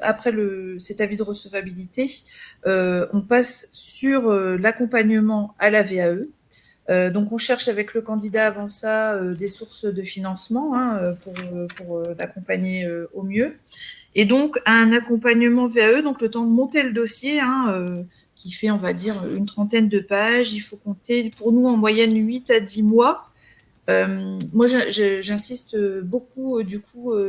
après cet avis de recevabilité, on passe sur l'accompagnement à la VAE. Donc, on cherche avec le candidat avant ça des sources de financement pour l'accompagner au mieux. Et donc, un accompagnement VAE, donc le temps de monter le dossier, qui fait, on va dire, une trentaine de pages. Il faut compter, pour nous, en moyenne, 8 à 10 mois. Moi, j'insiste beaucoup,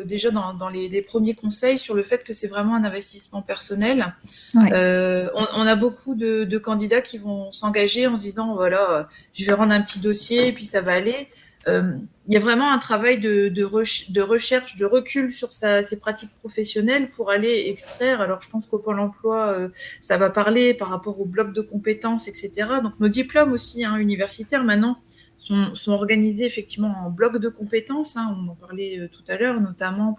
déjà dans les premiers conseils sur le fait que c'est vraiment un investissement personnel. Ouais. On a beaucoup de candidats qui vont s'engager en se disant, voilà, je vais rendre un petit dossier et puis ça va aller. Il y a vraiment un travail de recherche, de recul sur ses pratiques professionnelles pour aller extraire. Alors, je pense qu'au Pôle emploi, ça va parler par rapport au bloc de compétences, etc. Donc, nos diplômes aussi universitaires maintenant sont organisés effectivement en blocs de compétences. On en parlait tout à l'heure, notamment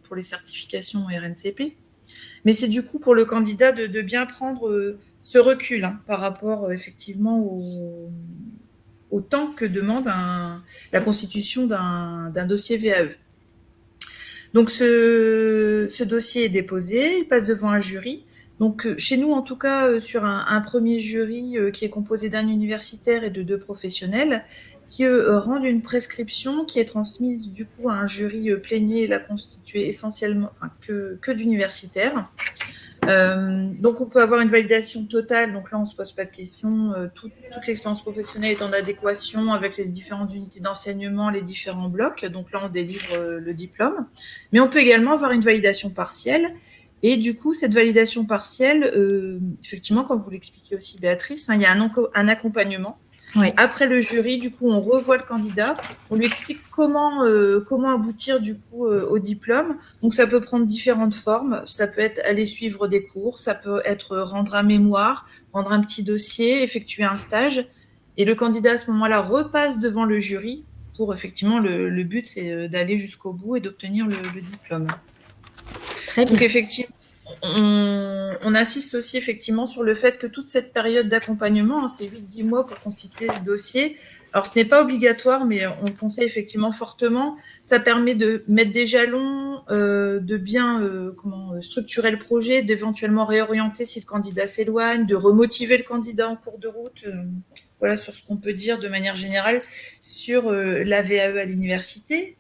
pour les certifications RNCP. Mais c'est du coup pour le candidat de bien prendre ce recul par rapport effectivement au temps que demande la constitution d'un dossier VAE. Donc ce dossier est déposé, il passe devant un jury. Donc chez nous, en tout cas, sur un premier jury qui est composé d'un universitaire et de 2 professionnels, qui rendent une prescription qui est transmise du coup à un jury plénier, la constitué essentiellement, que d'universitaires. Donc on peut avoir une validation totale, donc là on ne se pose pas de questions, toute l'expérience professionnelle est en adéquation avec les différentes unités d'enseignement, les différents blocs, donc là on délivre le diplôme. Mais on peut également avoir une validation partielle, et du coup cette validation partielle, effectivement, comme vous l'expliquez aussi Béatrice, il y a un accompagnement. Oui. Après le jury, du coup, on revoit le candidat, on lui explique comment aboutir du coup au diplôme. Donc ça peut prendre différentes formes, ça peut être aller suivre des cours, ça peut être rendre un mémoire, rendre un petit dossier, effectuer un stage. Et le candidat à ce moment-là repasse devant le jury pour effectivement le but c'est d'aller jusqu'au bout et d'obtenir le diplôme. Très bien. Donc effectivement, on insiste aussi effectivement sur le fait que toute cette période d'accompagnement, c'est 8-10 mois pour constituer le dossier. Alors, ce n'est pas obligatoire, mais on le conseille effectivement fortement. Ça permet de mettre des jalons, de bien structurer le projet, d'éventuellement réorienter si le candidat s'éloigne, de remotiver le candidat en cours de route. Voilà sur ce qu'on peut dire de manière générale sur la VAE à l'université.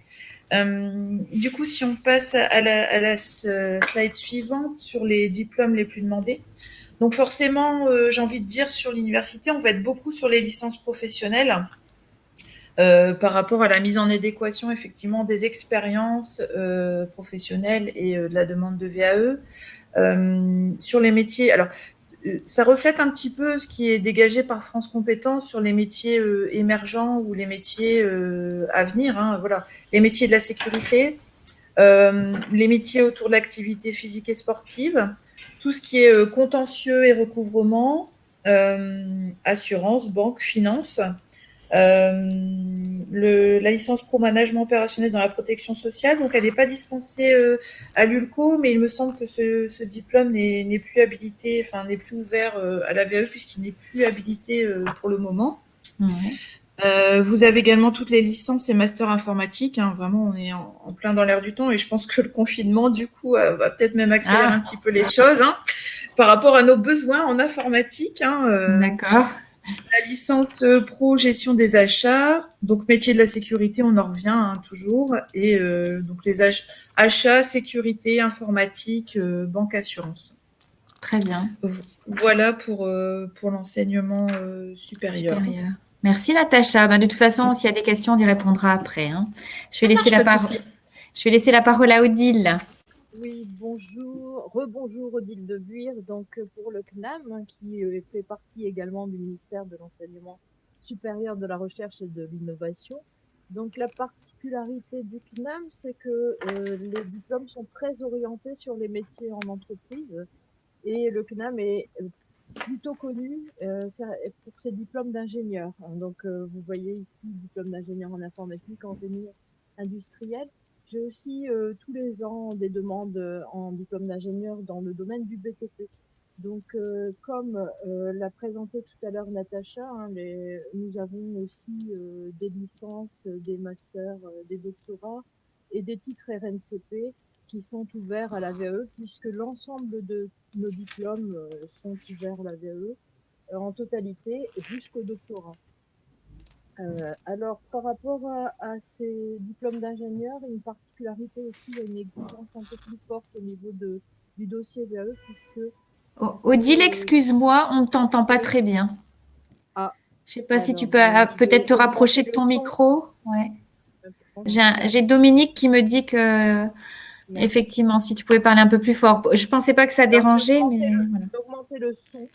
Du coup, si on passe à la slide suivante sur les diplômes les plus demandés. Donc forcément, j'ai envie de dire, sur l'université, on va être beaucoup sur les licences professionnelles par rapport à la mise en adéquation, effectivement, des expériences professionnelles et de la demande de VAE. Sur les métiers, alors, ça reflète un petit peu ce qui est dégagé par France Compétences sur les métiers émergents ou les métiers à venir. Voilà, les métiers de la sécurité, les métiers autour de l'activité physique et sportive, tout ce qui est contentieux et recouvrement, assurance, banque, finance. La licence pro management opérationnel dans la protection sociale, donc elle n'est pas dispensée à l'ULCO, mais il me semble que ce diplôme n'est plus habilité, n'est plus ouvert à la VAE puisqu'il n'est plus habilité pour le moment. Vous avez également toutes les licences et masters informatiques. Vraiment, on est en plein dans l'air du temps et je pense que le confinement, du coup, va peut-être même accélérer un petit peu les choses par rapport à nos besoins en informatique. D'accord. La licence pro gestion des achats, donc métier de la sécurité, on en revient toujours, et donc les achats, sécurité, informatique, banque, assurance. Très bien. Voilà pour l'enseignement supérieur. Merci Natacha. De toute façon, s'il y a des questions, on y répondra après. Je vais laisser la parole à Odile. Oui, bonjour, rebonjour Odile de Buire, donc pour le CNAM, qui fait partie également du ministère de l'Enseignement supérieur, de la Recherche et de l'Innovation. Donc la particularité du CNAM, c'est que les diplômes sont très orientés sur les métiers en entreprise, et le CNAM est plutôt connu pour ses diplômes d'ingénieur. Donc vous voyez ici, diplôme d'ingénieur en informatique, en génie industriel. J'ai aussi tous les ans des demandes en diplôme d'ingénieur dans le domaine du BTP. Donc, comme l'a présenté tout à l'heure Natacha, nous avons aussi des licences, des masters, des doctorats et des titres RNCP qui sont ouverts à la VAE, puisque l'ensemble de nos diplômes sont ouverts à la VAE en totalité jusqu'au doctorat. Alors, par rapport à ces diplômes d'ingénieur, une particularité aussi, il y a une exigence un peu plus forte au niveau du dossier VAE, puisque… Odile, excuse-moi, on ne t'entend pas très bien. Ah, je ne sais pas si tu alors, peux peut-être te rapprocher de ton micro. Ouais. J'ai Dominique qui me dit que, effectivement, si tu pouvais parler un peu plus fort. Je ne pensais pas que ça dérangeait, mais voilà. Augmenter le son.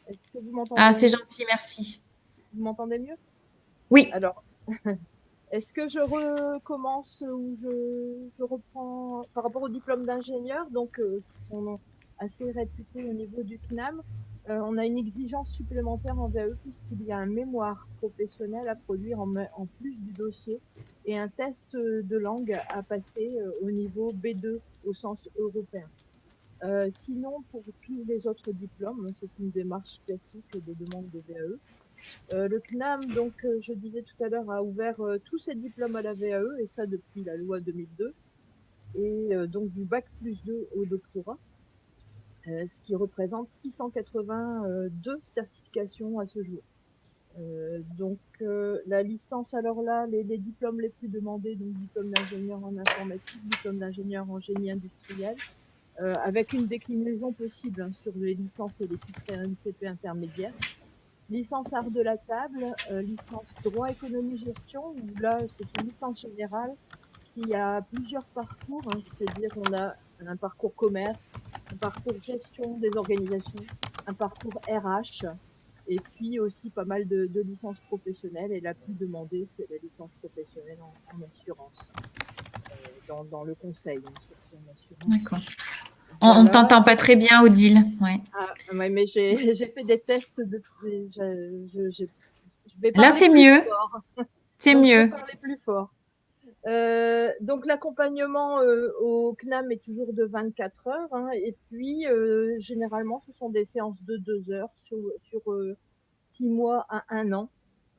Est-ce que vous m'entendez? Ah, c'est gentil, merci. Vous m'entendez mieux? Oui. Alors, est-ce que je recommence ou je reprends par rapport au diplôme d'ingénieur, donc qui sont assez réputés au niveau du CNAM? On a une exigence supplémentaire en VAE puisqu'il y a un mémoire professionnel à produire en plus du dossier et un test de langue à passer au niveau B2 au sens européen. Sinon, pour tous les autres diplômes, c'est une démarche classique de demande de VAE. Le CNAM, donc, je disais tout à l'heure, a ouvert tous ses diplômes à la VAE, et ça depuis la loi 2002, et donc du bac+2 au doctorat, ce qui représente 682 certifications à ce jour. Donc, la licence, alors là, les diplômes les plus demandés, donc diplôme d'ingénieur en informatique, diplôme d'ingénieur en génie industriel, avec une déclinaison possible hein, sur les licences et les titres RNCP intermédiaires. Licence art de la table, licence droit économie gestion, où là c'est une licence générale qui a plusieurs parcours, hein, c'est-à-dire on a un parcours commerce, un parcours gestion des organisations, un parcours RH, et puis aussi pas mal de licences professionnelles, et la plus demandée c'est la licence professionnelle en assurance, dans le conseil, hein, surtout en assurance. D'accord. On ne t'entend pas très bien, Odile. Ouais. Ah, ouais, mais j'ai fait des tests depuis. Je vais Là, c'est mieux. C'est mieux. Je vais parler plus fort. Donc, l'accompagnement au CNAM est toujours de 24 heures. Hein, et puis, généralement, ce sont des séances de 2 heures sur 6 mois à 1 an,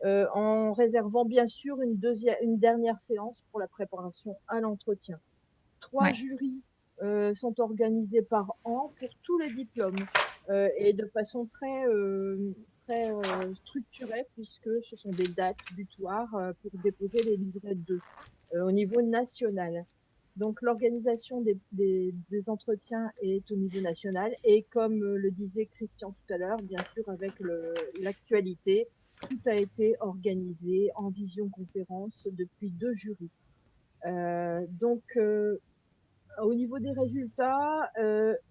en réservant bien sûr une dernière séance pour la préparation à l'entretien. 3 jurys sont organisés par an pour tous les diplômes et de façon très structurée puisque ce sont des dates butoirs pour déposer les livrets 2 au niveau national. Donc l'organisation des entretiens est au niveau national et comme le disait Christian tout à l'heure, bien sûr avec l'actualité, tout a été organisé en visioconférence depuis 2 jurys. Donc au niveau des résultats,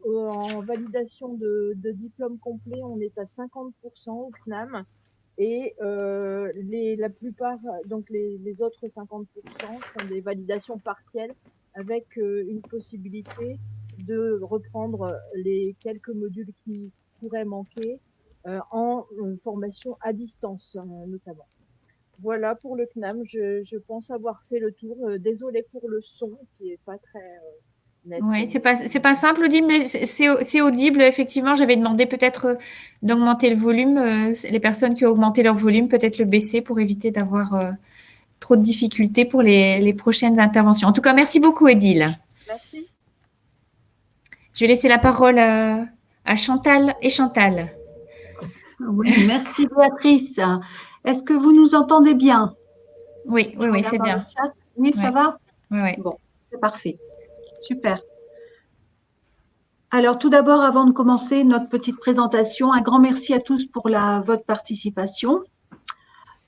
en validation de diplôme complet, on est à 50% au CNAM et la plupart, donc les autres 50% sont des validations partielles avec une possibilité de reprendre les quelques modules qui pourraient manquer en formation à distance notamment. Voilà pour le CNAM, je pense avoir fait le tour. Désolée pour le son qui est pas très net. Oui, c'est pas simple, audible, mais c'est audible. Effectivement, j'avais demandé peut-être d'augmenter le volume. Les personnes qui ont augmenté leur volume, peut-être le baisser pour éviter d'avoir trop de difficultés pour les prochaines interventions. En tout cas, merci beaucoup, Odile. Merci. Je vais laisser la parole à Chantal et Chantal. Oui, merci Béatrice. Est-ce que vous nous entendez bien? Oui, c'est bien. Oui, ça va? Oui. Bon, c'est parfait. Super. Alors, tout d'abord, avant de commencer notre petite présentation, un grand merci à tous pour votre participation.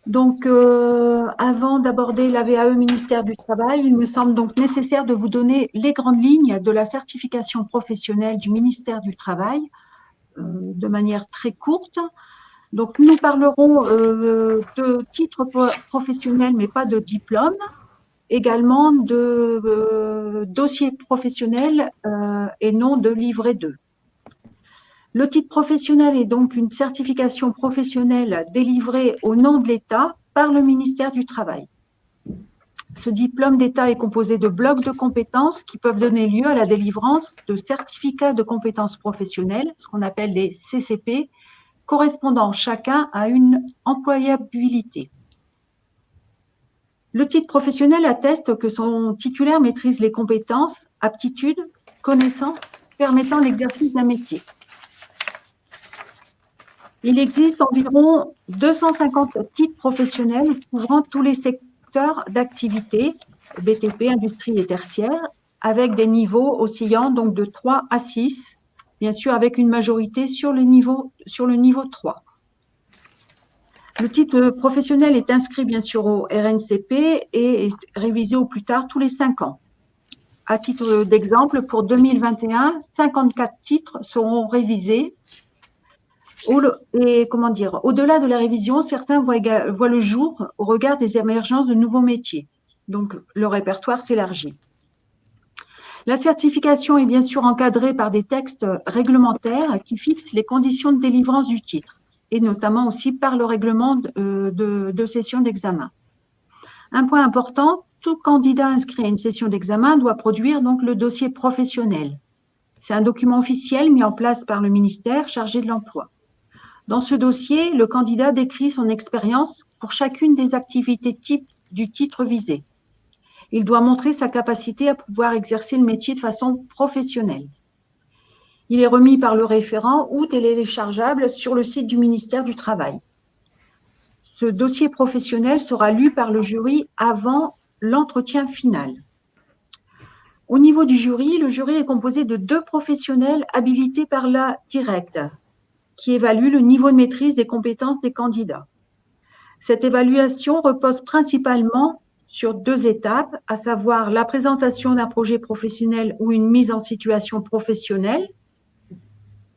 Donc, avant d'aborder la VAE ministère du Travail, il me semble donc nécessaire de vous donner les grandes lignes de la certification professionnelle du ministère du Travail de manière très courte. Donc, nous parlerons de titres professionnels, mais pas de diplôme. Également de dossiers professionnels et non de livret 2. Le titre professionnel est donc une certification professionnelle délivrée au nom de l'État par le ministère du Travail. Ce diplôme d'État est composé de blocs de compétences qui peuvent donner lieu à la délivrance de certificats de compétences professionnelles, ce qu'on appelle des CCP, correspondant chacun à une employabilité. Le titre professionnel atteste que son titulaire maîtrise les compétences, aptitudes, connaissances permettant l'exercice d'un métier. Il existe environ 250 titres professionnels couvrant tous les secteurs d'activité, BTP, industrie et tertiaire, avec des niveaux oscillant donc de 3 à 6, bien sûr avec une majorité sur le niveau 3. Le titre professionnel est inscrit bien sûr au RNCP et est révisé au plus tard tous les 5 ans. À titre d'exemple, pour 2021, 54 titres seront révisés. Et au-delà de la révision, certains voient le jour au regard des émergences de nouveaux métiers. Donc, le répertoire s'élargit. La certification est bien sûr encadrée par des textes réglementaires qui fixent les conditions de délivrance du titre, et notamment aussi par le règlement de session d'examen. Un point important, tout candidat inscrit à une session d'examen doit produire donc le dossier professionnel. C'est un document officiel mis en place par le ministère chargé de l'emploi. Dans ce dossier, le candidat décrit son expérience pour chacune des activités types du titre visé. Il doit montrer sa capacité à pouvoir exercer le métier de façon professionnelle. Il est remis par le référent ou téléchargeable sur le site du ministère du Travail. Ce dossier professionnel sera lu par le jury avant l'entretien final. Au niveau du jury, le jury est composé de 2 professionnels habilités par la directe, qui évalue le niveau de maîtrise des compétences des candidats. Cette évaluation repose principalement sur 2 étapes, à savoir la présentation d'un projet professionnel ou une mise en situation professionnelle,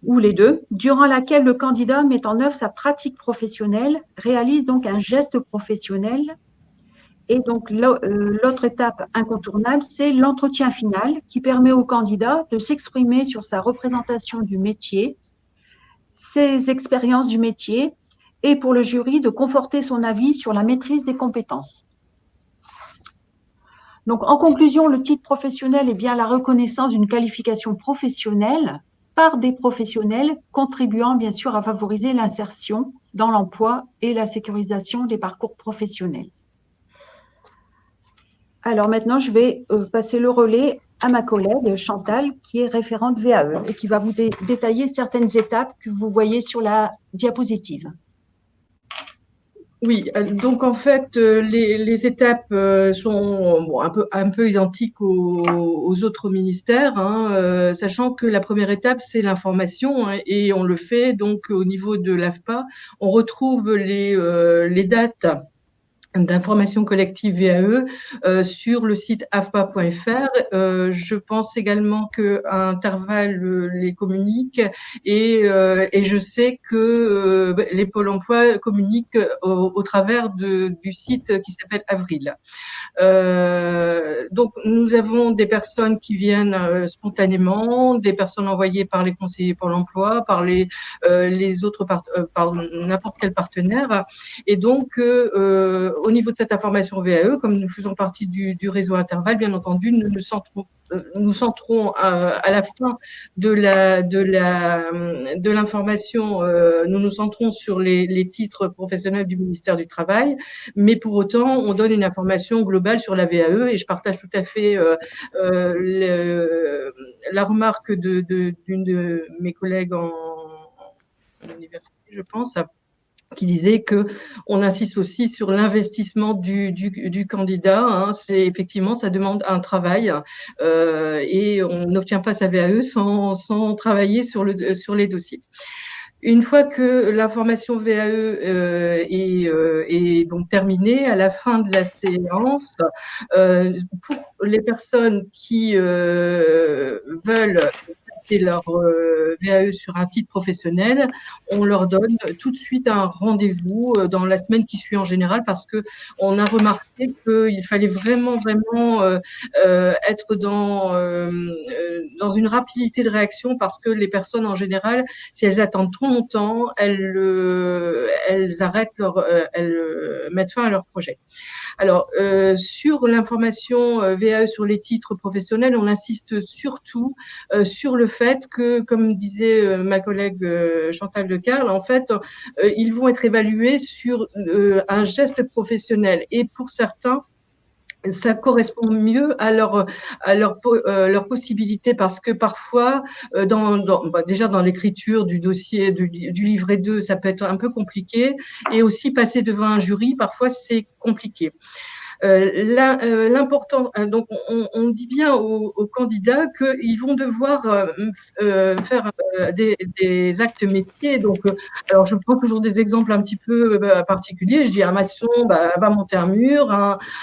ou les deux, durant laquelle le candidat met en œuvre sa pratique professionnelle, réalise donc un geste professionnel. Et donc, l'autre étape incontournable, c'est l'entretien final qui permet au candidat de s'exprimer sur sa représentation du métier, ses expériences du métier, et pour le jury de conforter son avis sur la maîtrise des compétences. Donc, en conclusion, le titre professionnel est bien la reconnaissance d'une qualification professionnelle par des professionnels contribuant bien sûr à favoriser l'insertion dans l'emploi et la sécurisation des parcours professionnels. Alors maintenant, je vais passer le relais à ma collègue Chantal, qui est référente VAE et qui va vous détailler certaines étapes que vous voyez sur la diapositive. Oui, donc en fait, les étapes sont bon, un peu identiques aux autres ministères, hein, sachant que la première étape, c'est l'information, hein, et on le fait donc au niveau de l'AFPA. On retrouve les dates d'information collective VAE sur le site afpa.fr. Je pense également qu'à Interval les communique et je sais que les pôles emploi communiquent au travers du site qui s'appelle Avril. Donc, nous avons des personnes qui viennent spontanément, des personnes envoyées par les conseillers Pôle emploi, par les autres, par n'importe quel partenaire. Et donc, au niveau de cette information VAE, comme nous faisons partie du réseau Interval, bien entendu, nous nous centrons à la fin de l'information, nous nous centrons sur les titres professionnels du ministère du Travail, mais pour autant, on donne une information globale sur la VAE et je partage tout à fait la remarque d'une de mes collègues en université, je pense, qui disait que on insiste aussi sur l'investissement du candidat. Hein. C'est effectivement, ça demande un travail et on n'obtient pas sa VAE sans travailler sur les dossiers. Une fois que l'information VAE est donc terminée, à la fin de la séance, pour les personnes qui veulent leur VAE sur un titre professionnel, on leur donne tout de suite un rendez-vous dans la semaine qui suit en général parce que on a remarqué qu'il fallait vraiment être dans une rapidité de réaction parce que les personnes en général, si elles attendent trop longtemps, elles arrêtent elles mettent fin à leur projet. Alors, sur l'information VAE sur les titres professionnels, on insiste surtout sur le fait que, comme disait ma collègue Chantal Decarle, en fait, ils vont être évalués sur un geste professionnel. Et pour certains, ça correspond mieux à leur possibilité, parce que parfois, déjà dans l'écriture du dossier, du livret 2, ça peut être un peu compliqué, et aussi passer devant un jury, parfois c'est compliqué. L'important, donc on dit bien aux candidats qu'ils vont devoir faire des actes métiers. Donc, alors je prends toujours des exemples un petit peu particuliers. Je dis un maçon va monter un mur,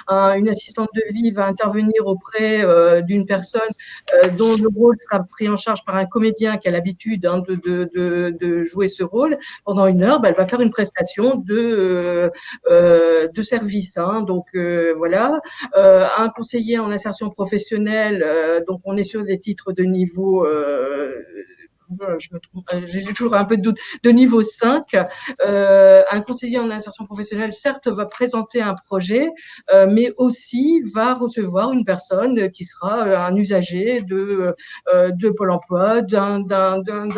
une assistante de vie va intervenir auprès d'une personne dont le rôle sera pris en charge par un comédien qui a l'habitude de jouer ce rôle. Pendant 1 heure, elle va faire une prestation de service. Donc voilà, un conseiller en insertion professionnelle, donc on est sur des titres de niveau, j'ai toujours un peu de doute, de niveau 5. Un conseiller en insertion professionnelle, certes, va présenter un projet, mais aussi va recevoir une personne qui sera un usager de Pôle emploi, d'un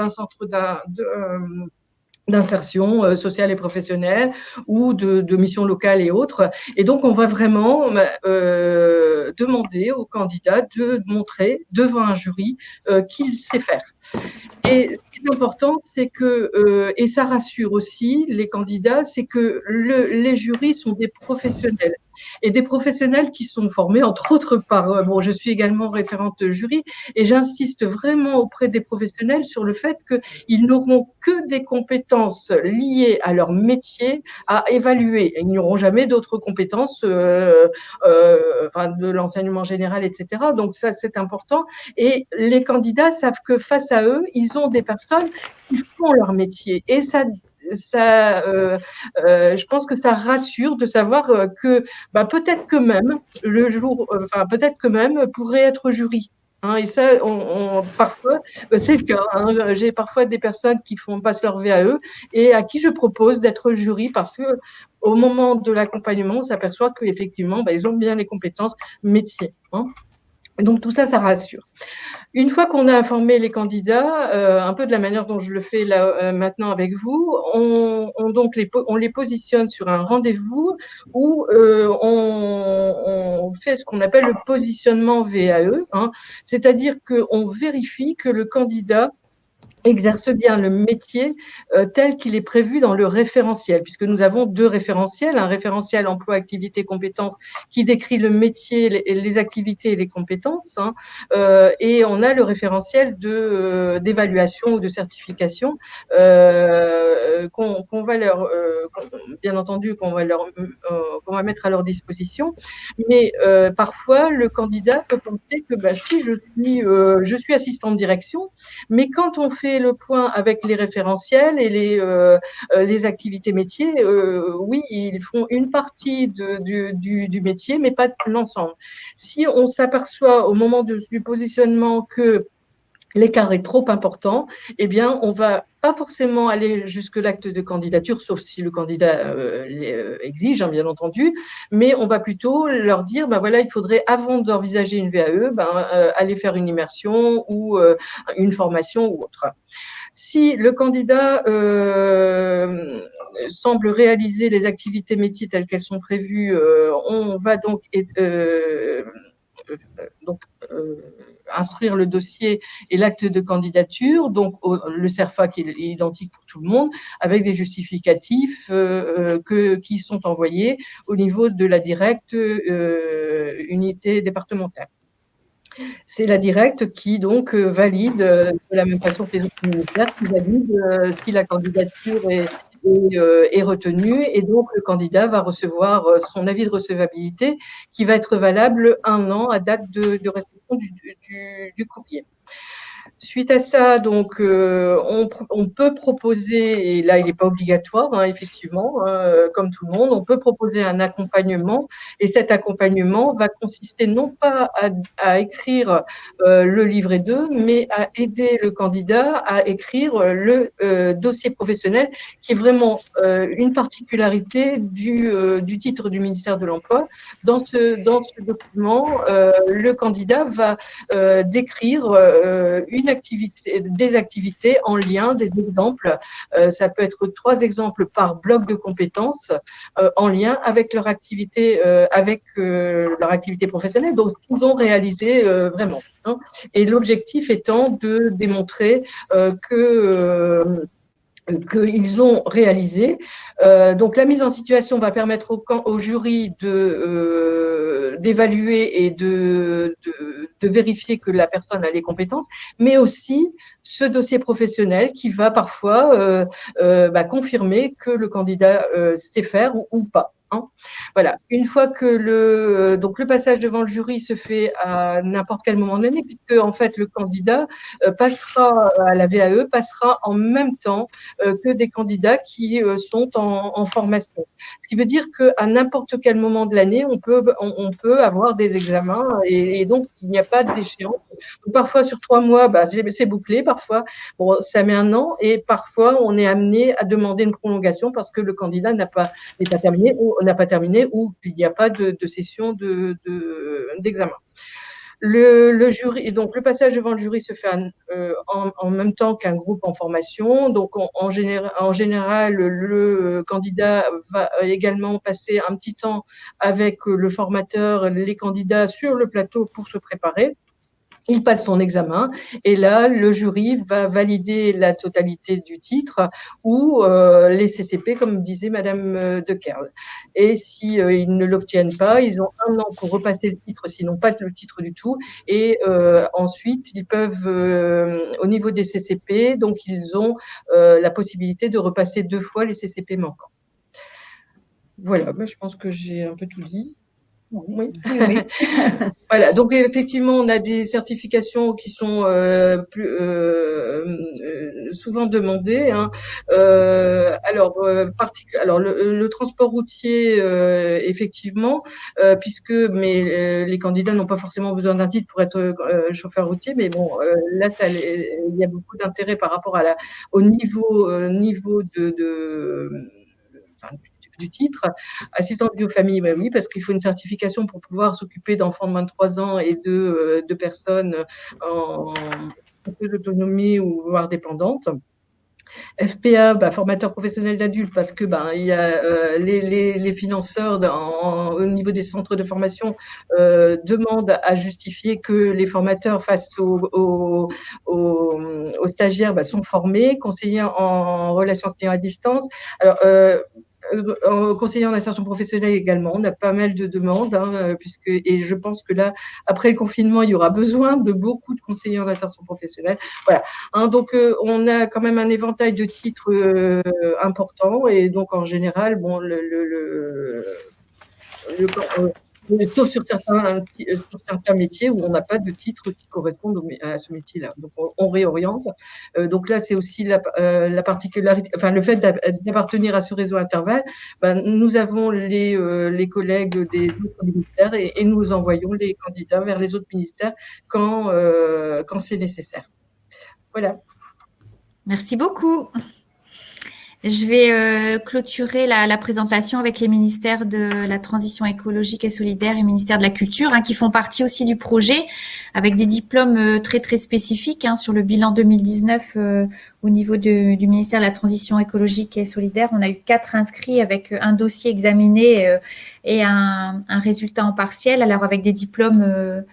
centre d'insertion sociale et professionnelle, ou de missions locales et autres. Et donc, on va vraiment demander au candidat de montrer devant un jury qu'il sait faire. Et ce qui est important, c'est que, et ça rassure aussi les candidats, c'est que les jurys sont des professionnels. Et des professionnels qui sont formés, entre autres, je suis également référente jury, et j'insiste vraiment auprès des professionnels sur le fait qu'ils n'auront que des compétences liées à leur métier à évaluer. Ils n'auront jamais d'autres compétences, de l'enseignement général, etc. Donc ça, c'est important. Et les candidats savent que face à eux, ils ont des personnes qui font leur métier. Et je pense que ça rassure de savoir que peut-être que même peut-être que même pourrait être jury. Et ça, parfois, c'est le cas. J'ai parfois des personnes qui passent leur VAE et à qui je propose d'être jury, parce que au moment de l'accompagnement, on s'aperçoit qu'effectivement, ils ont bien les compétences métiers. Donc tout ça, ça rassure. Une fois qu'on a informé les candidats, un peu de la manière dont je le fais là maintenant avec vous, on les positionne sur un rendez-vous où on fait ce qu'on appelle le positionnement VAE, c'est-à-dire qu'on vérifie que le candidat exerce bien le métier tel qu'il est prévu dans le référentiel, puisque nous avons 2 référentiels, un référentiel emploi, activité, compétences qui décrit le métier, les activités et les compétences, et on a le référentiel d'évaluation ou de certification qu'on va leur, bien entendu, qu'on va mettre à leur disposition. Mais parfois, le candidat peut penser que si je suis assistante de direction, mais quand on fait le point avec les référentiels et les activités métiers, oui, ils font une partie du métier, mais pas l'ensemble. Si on s'aperçoit au moment du positionnement que l'écart est trop important, eh bien, on va pas forcément aller jusque l'acte de candidature, sauf si le candidat exige, bien entendu, mais on va plutôt leur dire, voilà, il faudrait, avant d'envisager une VAE, aller faire une immersion ou une formation ou autre. Si le candidat semble réaliser les activités métiers telles qu'elles sont prévues, on va donc instruire le dossier et l'acte de candidature, donc le CERFA qui est identique pour tout le monde, avec des justificatifs qui sont envoyés au niveau de la directe unité départementale. C'est la directe qui donc valide, de la même façon que les autres ministères, qui valide si la candidature est retenue, et donc le candidat va recevoir son avis de recevabilité qui va être valable 1 an à date de réception du courrier. Suite à ça, donc, on peut proposer, et là, il n'est pas obligatoire, effectivement, comme tout le monde, on peut proposer un accompagnement, et cet accompagnement va consister non pas à écrire le livret 2, mais à aider le candidat à écrire le dossier professionnel, qui est vraiment une particularité du titre du ministère de l'Emploi. Dans ce document, le candidat va décrire une des activités en lien, des exemples. Ça peut être 3 exemples par bloc de compétences en lien avec leur activité professionnelle, donc ce qu'ils ont réalisé vraiment. Hein. Et l'objectif étant de démontrer qu'ils ont réalisé. Donc, la mise en situation va permettre au jury d'évaluer et de vérifier que la personne a les compétences, mais aussi ce dossier professionnel qui va parfois confirmer que le candidat sait faire ou pas. Hein. Voilà. Une fois que le passage devant le jury se fait à n'importe quel moment de l'année, puisque en fait le candidat passera à la VAE, passera en même temps que des candidats qui sont en formation. Ce qui veut dire qu'à n'importe quel moment de l'année, on peut avoir des examens et donc il n'y a pas d'échéance. Parfois sur 3 mois, c'est bouclé. Parfois, ça met 1 an et parfois on est amené à demander une prolongation parce que le candidat n'est pas terminé ou qu'il n'y a pas de session d'examen. Le jury, donc le passage devant le jury se fait en même temps qu'un groupe en formation. Donc en général, le candidat va également passer un petit temps avec le formateur, les candidats sur le plateau pour se préparer. Il passe son examen et là, le jury va valider la totalité du titre ou les CCP, comme disait Madame De Kerle. Et si ils ne l'obtiennent pas, ils ont 1 an pour repasser le titre, sinon pas le titre du tout. Et ensuite, ils peuvent, au niveau des CCP, donc ils ont la possibilité de repasser 2 fois les CCP manquants. Voilà, je pense que j'ai un peu tout dit. Oui. Voilà, donc effectivement, on a des certifications qui sont souvent demandées. Hein. Alors, le transport routier, effectivement, puisque les candidats n'ont pas forcément besoin d'un titre pour être chauffeur routier, mais bon, là, il y a beaucoup d'intérêt par rapport au niveau du titre. Assistante vie aux familles, oui, parce qu'il faut une certification pour pouvoir s'occuper d'enfants de moins de 3 ans et de personnes en peu d'autonomie ou voire dépendantes. FPA, formateur professionnel d'adultes, parce que il y a les financeurs au niveau des centres de formation demandent à justifier que les formateurs face aux stagiaires sont formés, conseillers en relations clients à distance. Alors, conseiller en insertion professionnelle également, on a pas mal de demandes, hein, et je pense que là, après le confinement, il y aura besoin de beaucoup de conseillers en insertion professionnelle. Voilà. Hein, donc, on a quand même un éventail de titres important, et donc en général, sauf sur certains métiers où on n'a pas de titre qui correspondent à ce métier-là. Donc, on réoriente. Donc là, c'est aussi la particularité, le fait d'appartenir à ce réseau Interval. Nous avons les collègues des autres ministères et nous envoyons les candidats vers les autres ministères quand c'est nécessaire. Voilà. Merci beaucoup. Je vais clôturer la présentation avec les ministères de la transition écologique et solidaire et le ministère de la Culture, qui font partie aussi du projet, avec des diplômes très très spécifiques sur le bilan 2019 au niveau du ministère de la transition écologique et solidaire. On a eu 4 inscrits avec un dossier examiné et un résultat en partiel, alors avec des diplômes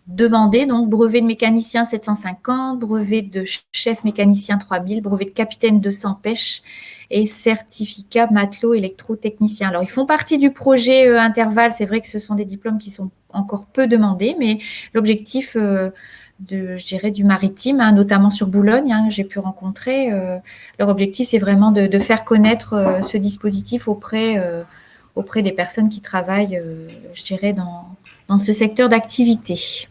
demandé, donc brevet de mécanicien 750, brevet de chef mécanicien 3000, brevet de capitaine 200 pêche et certificat matelot électrotechnicien. Alors, ils font partie du projet Interval. C'est vrai que ce sont des diplômes qui sont encore peu demandés, mais l'objectif du maritime, notamment sur Boulogne, que j'ai pu rencontrer, leur objectif, c'est vraiment de faire connaître ce dispositif auprès des personnes qui travaillent, dans ce secteur d'activité.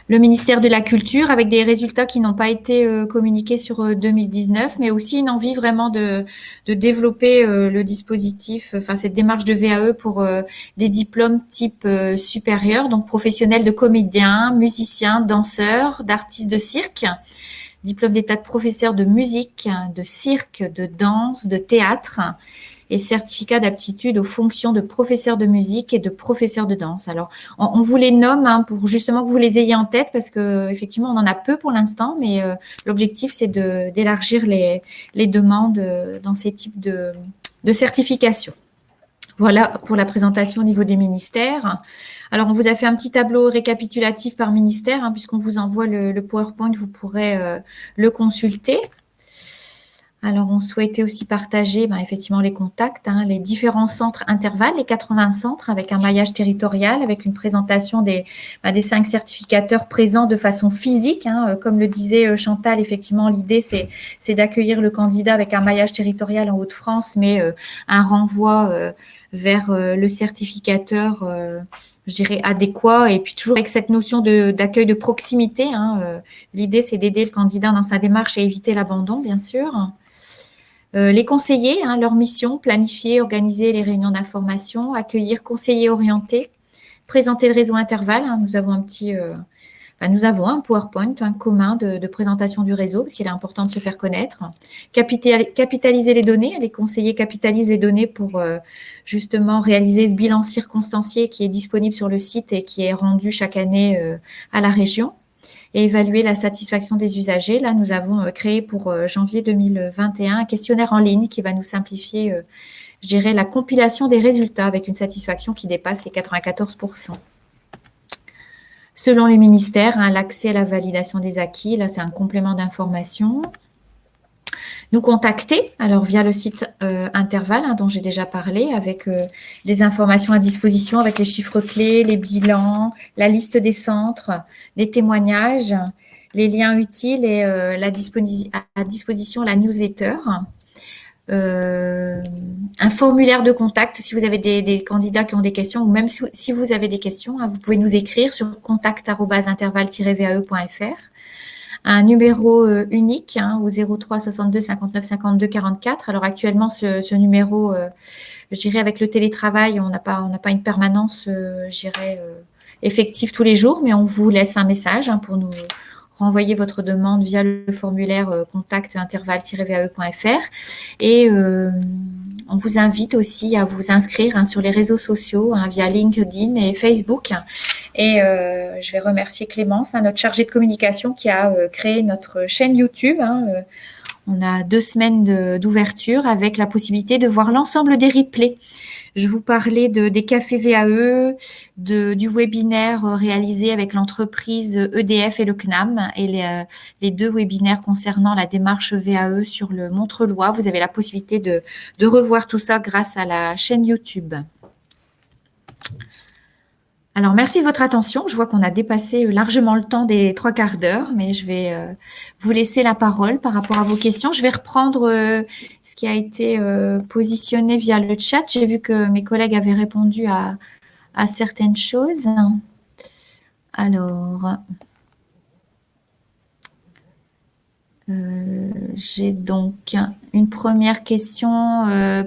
Le ministère de la Culture, avec des résultats qui n'ont pas été communiqués sur 2019, mais aussi une envie vraiment de développer le dispositif, cette démarche de VAE pour des diplômes type supérieur, donc professionnels de comédien, musicien, danseur, d'artiste de cirque, diplôme d'état de professeur de musique, de cirque, de danse, de théâtre, et certificat d'aptitude aux fonctions de professeur de musique et de professeur de danse. Alors, on vous les nomme pour justement que vous les ayez en tête parce qu'effectivement, on en a peu pour l'instant, mais l'objectif, c'est d'élargir les demandes dans ces types de certifications. Voilà pour la présentation au niveau des ministères. Alors, on vous a fait un petit tableau récapitulatif par ministère, puisqu'on vous envoie le PowerPoint, vous pourrez le consulter. Alors, on souhaitait aussi partager effectivement les contacts, les différents centres intervalles, les 80 centres avec un maillage territorial, avec une présentation des 5 certificateurs présents de façon physique. Comme le disait Chantal, effectivement, l'idée, c'est d'accueillir le candidat avec un maillage territorial en Hauts-de-France, mais un renvoi vers le certificateur, je dirais, adéquat, et puis toujours avec cette notion d'accueil de proximité. L'idée, c'est d'aider le candidat dans sa démarche et éviter l'abandon, bien sûr. Les conseillers, leur mission, planifier, organiser les réunions d'information, accueillir, conseiller, orienter, présenter le réseau intervalle. Nous avons un PowerPoint commun de présentation du réseau, parce qu'il est important de se faire connaître. Capitaliser les données. Les conseillers capitalisent les données pour justement réaliser ce bilan circonstancié qui est disponible sur le site et qui est rendu chaque année à la région. Et évaluer la satisfaction des usagers. Là, nous avons créé pour janvier 2021 un questionnaire en ligne qui va nous simplifier, je dirais, la compilation des résultats avec une satisfaction qui dépasse les 94%. Selon les ministères, l'accès à la validation des acquis, là, c'est un complément d'information. Nous contacter, alors via le site Interval, dont j'ai déjà parlé, avec des informations à disposition, avec les chiffres clés, les bilans, la liste des centres, les témoignages, les liens utiles et à disposition la newsletter. Un formulaire de contact si vous avez des candidats qui ont des questions, ou même si vous avez des questions, vous pouvez nous écrire sur contact@interval-vae.fr. Un numéro unique au 03 62 59 52 44. Alors actuellement, ce numéro, je dirais avec le télétravail, on n'a pas une permanence, je dirais, effective tous les jours, mais on vous laisse un message pour nous renvoyer votre demande via le formulaire contact interval-vae.fr. Et on vous invite aussi à vous inscrire sur les réseaux sociaux via LinkedIn et Facebook. Et je vais remercier Clémence, notre chargée de communication, qui a créé notre chaîne YouTube. On a 2 semaines d'ouverture avec la possibilité de voir l'ensemble des replays. Je vous parlais des cafés VAE, du webinaire réalisé avec l'entreprise EDF et le CNAM, et les 2 webinaires concernant la démarche VAE sur le Montreuilois. Vous avez la possibilité de revoir tout ça grâce à la chaîne YouTube. Alors, merci de votre attention. Je vois qu'on a dépassé largement le temps des 3 quarts d'heure, mais je vais vous laisser la parole par rapport à vos questions. Je vais reprendre ce qui a été positionné via le chat. J'ai vu que mes collègues avaient répondu à certaines choses. Alors, j'ai donc une première question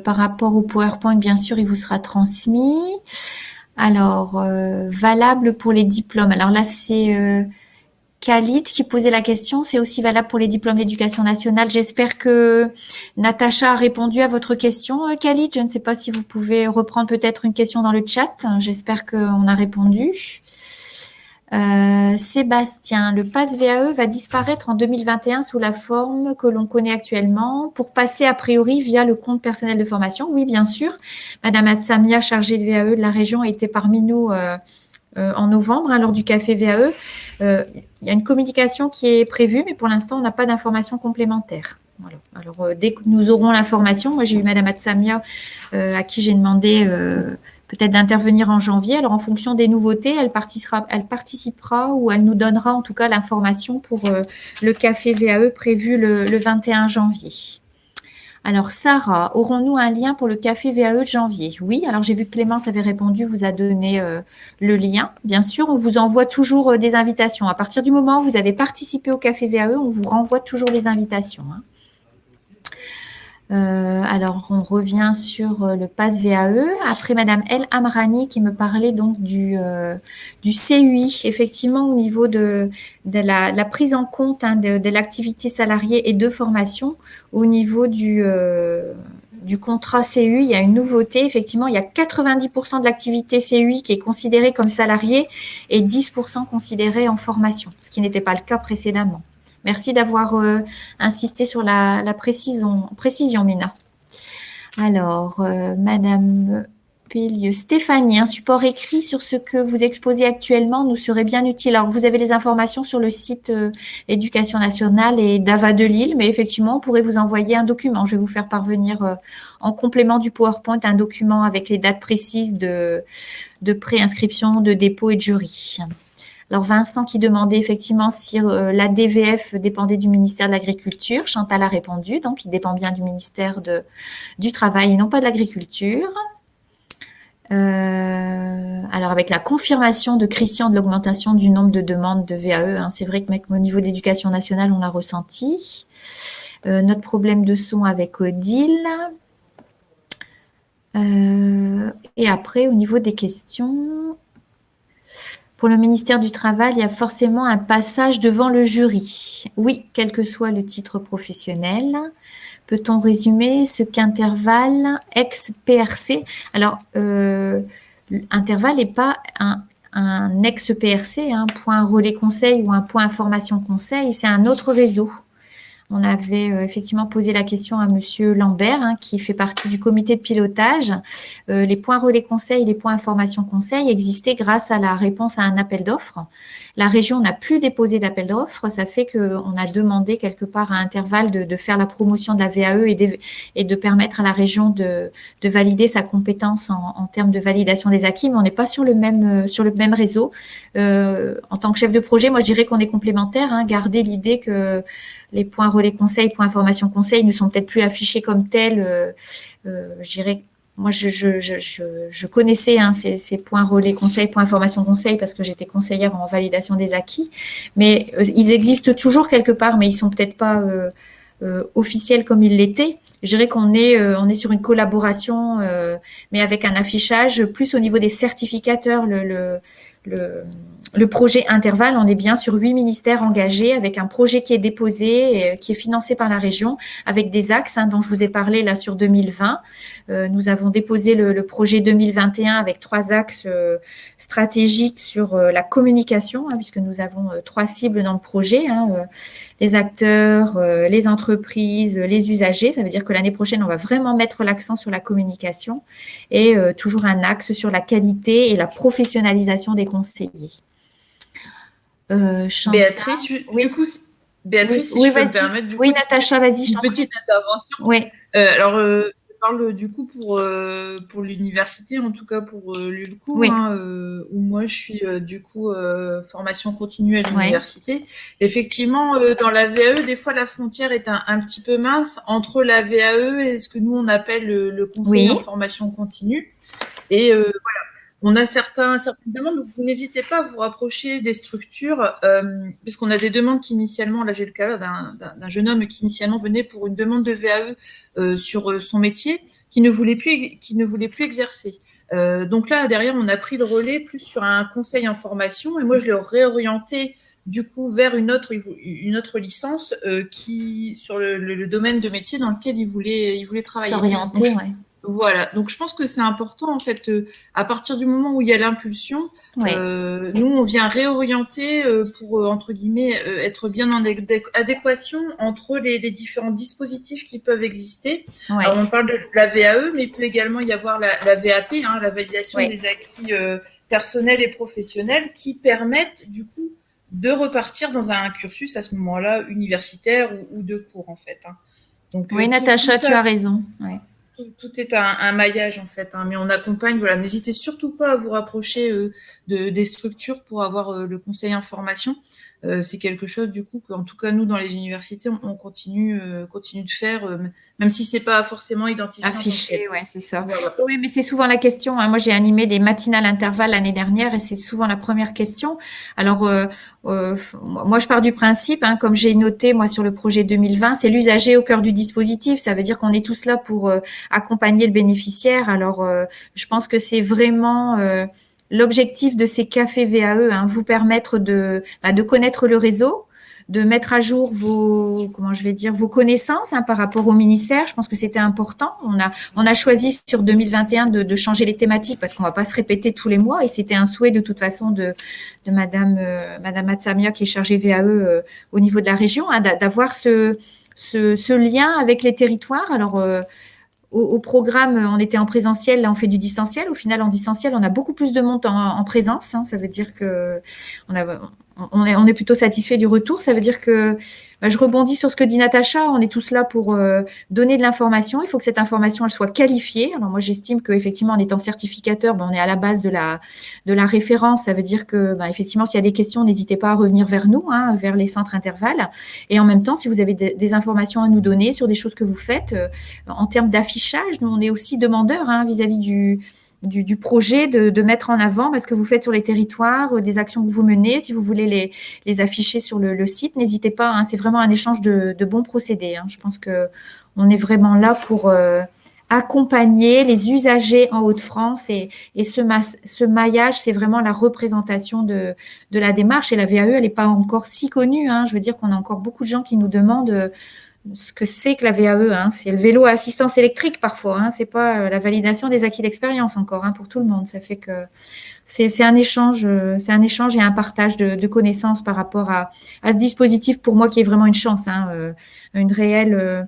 par rapport au PowerPoint. Bien sûr, il vous sera transmis. Alors, valable pour les diplômes. Alors là, c'est Khalid qui posait la question. C'est aussi valable pour les diplômes d'éducation nationale. J'espère que Natacha a répondu à votre question, Khalid. Je ne sais pas si vous pouvez reprendre peut-être une question dans le chat. J'espère qu'on a répondu. Sébastien, le pass VAE va disparaître en 2021 sous la forme que l'on connaît actuellement pour passer a priori via le compte personnel de formation. Oui, bien sûr. Madame Assamia, chargée de VAE de la région, était parmi nous en novembre lors du café VAE. Il y a une communication qui est prévue, mais pour l'instant, on n'a pas d'informations complémentaires. Voilà. Alors, dès que nous aurons l'information, moi j'ai eu Madame Assamia à qui j'ai demandé peut-être d'intervenir en janvier. Alors, en fonction des nouveautés, elle participera ou elle nous donnera en tout cas l'information pour le café VAE prévu le 21 janvier. Alors, Sarah, aurons-nous un lien pour le café VAE de janvier? Oui, alors j'ai vu que Clémence avait répondu, vous a donné le lien. Bien sûr, on vous envoie toujours des invitations. À partir du moment où vous avez participé au café VAE, on vous renvoie toujours les invitations. Alors, on revient sur le pass VAE. Après, Madame El Amrani qui me parlait donc du CUI, effectivement, au niveau de la prise en compte de l'activité salariée et de formation, au niveau du du contrat CUI, il y a une nouveauté. Effectivement, il y a 90% de l'activité CUI qui est considérée comme salariée et 10% considérée en formation, ce qui n'était pas le cas précédemment. Merci d'avoir insisté sur la précision, Mina. Alors, Madame Pélieu, Stéphanie, un support écrit sur ce que vous exposez actuellement nous serait bien utile. Alors, vous avez les informations sur le site Éducation nationale et d'AVA de Lille, mais effectivement, on pourrait vous envoyer un document. Je vais vous faire parvenir en complément du PowerPoint un document avec les dates précises de préinscription, de dépôt et de jury. Alors, Vincent qui demandait effectivement si la DVF dépendait du ministère de l'Agriculture. Chantal a répondu, donc il dépend bien du ministère du Travail et non pas de l'Agriculture. Alors, avec la confirmation de Christian de l'augmentation du nombre de demandes de VAE, c'est vrai que au niveau de l'éducation nationale, on l'a ressenti. Notre problème de son avec Odile. Et après, au niveau des questions, pour le ministère du Travail, il y a forcément un passage devant le jury. Oui, quel que soit le titre professionnel. Peut-on résumer ce qu'intervalle ex-PRC? Alors, intervalle n'est pas un ex-PRC, un point relais conseil ou un point information conseil, c'est un autre réseau. On avait effectivement posé la question à Monsieur Lambert, qui fait partie du comité de pilotage. Les points relais conseil et les points information conseil existaient grâce à la réponse à un appel d'offres. La région n'a plus déposé d'appel d'offres. Ça fait qu'on a demandé quelque part à intervalle de faire la promotion de la VAE et de permettre à la région de valider sa compétence en termes de validation des acquis. Mais on n'est pas sur le même réseau. En tant que chef de projet, moi, je dirais qu'on est complémentaires. Garder l'idée que les points relais conseil, points information conseil ne sont peut-être plus affichés comme tels. Je dirais, moi, je connaissais ces points relais conseil, points information conseil parce que j'étais conseillère en validation des acquis. Mais ils existent toujours quelque part, mais ils sont peut-être pas officiels comme ils l'étaient. Je dirais qu'on est sur une collaboration, mais avec un affichage plus au niveau des certificateurs. Le projet Intervalle, on est bien sur 8 ministères engagés avec un projet qui est déposé, qui est financé par la région, avec des axes dont je vous ai parlé là sur 2020. Nous avons déposé le projet 2021 avec 3 axes stratégiques sur la communication, puisque nous avons 3 cibles dans le projet, les acteurs, les entreprises, les usagers. Ça veut dire que l'année prochaine, on va vraiment mettre l'accent sur la communication et toujours un axe sur la qualité et la professionnalisation des conseillers. Béatrice, du coup, Béatrice, si je peux me permettre. Oui, Natacha, vas-y. Une petite intervention. Oui. Alors, je parle du coup pour l'université, en tout cas pour l'ULCO, oui. Où moi je suis du coup formation continue à l'université. Effectivement, dans la VAE, des fois la frontière est un petit peu mince entre la VAE et ce que nous on appelle le conseil en formation continue. Et voilà. On a certaines demandes, donc vous n'hésitez pas à vous rapprocher des structures, puisqu'on a des demandes qui initialement, là j'ai le cas d'un jeune homme qui initialement venait pour une demande de VAE sur son métier, qui ne voulait plus exercer. Donc là, derrière, on a pris le relais plus sur un conseil en formation, et moi je l'ai réorienté du coup vers une autre licence qui sur le domaine de métier dans lequel il voulait travailler. S'orienter, oui. Voilà, donc je pense que c'est important en fait, à partir du moment où il y a l'impulsion, nous on vient réorienter pour entre guillemets être bien en adéquation entre les différents dispositifs qui peuvent exister. Ouais. Alors on parle de la VAE, mais il peut également y avoir la VAP, la validation des acquis personnels et professionnels qui permettent du coup de repartir dans un cursus à ce moment-là universitaire ou de cours en fait. Donc, oui, Natacha, tu as raison. Ouais. Tout est un maillage en fait, mais on accompagne. Voilà, n'hésitez surtout pas à vous rapprocher des structures pour avoir le conseil en formation. C'est quelque chose du coup qu'en tout cas nous dans les universités on continue de faire, même si c'est pas forcément identifié. Affiché, ouais, c'est ça. Voilà. Oui, mais c'est souvent la question. Moi, j'ai animé des matinales intervalles l'année dernière et c'est souvent la première question. Alors, moi, je pars du principe, comme j'ai noté moi sur le projet 2020, c'est l'usager au cœur du dispositif. Ça veut dire qu'on est tous là pour accompagner le bénéficiaire. Alors, je pense que c'est vraiment l'objectif de ces cafés VAE, vous permettre de connaître le réseau, mettre à jour vos connaissances par rapport au ministère. Je pense que c'était important. On a choisi sur 2021 de changer les thématiques parce qu'on va pas se répéter tous les mois et c'était un souhait de toute façon de Madame Matsamia qui est chargée VAE au niveau de la région, d'avoir ce lien avec les territoires. Alors au programme, on était en présentiel, là on fait du distanciel. Au final, en distanciel, on a beaucoup plus de monde en présence. Ça veut dire que on est plutôt satisfait du retour. Ça veut dire que je rebondis sur ce que dit Natacha. On est tous là pour donner de l'information. Il faut que cette information elle soit qualifiée. Alors moi, j'estime qu'effectivement, en étant certificateur, on est à la base de la référence. Ça veut dire que effectivement, s'il y a des questions, n'hésitez pas à revenir vers nous, vers les centres intervalles. Et en même temps, si vous avez des informations à nous donner sur des choses que vous faites, en termes d'affichage, nous, on est aussi demandeurs vis-à-vis du projet de mettre en avant ce que vous faites sur les territoires, des actions que vous menez. Si vous voulez les afficher sur le site, n'hésitez pas. C'est vraiment un échange de bons procédés. Je pense qu'on est vraiment là pour accompagner les usagers en Hauts-de-France et ce maillage, c'est vraiment la représentation de la démarche. Et la VAE, elle n'est pas encore si connue. Je veux dire qu'on a encore beaucoup de gens qui nous demandent ce que c'est que la VAE, c'est le vélo à assistance électrique parfois, c'est pas la validation des acquis d'expérience encore pour tout le monde. Ça fait que c'est un échange et un partage de connaissances par rapport à ce dispositif pour moi qui est vraiment une chance, une réelle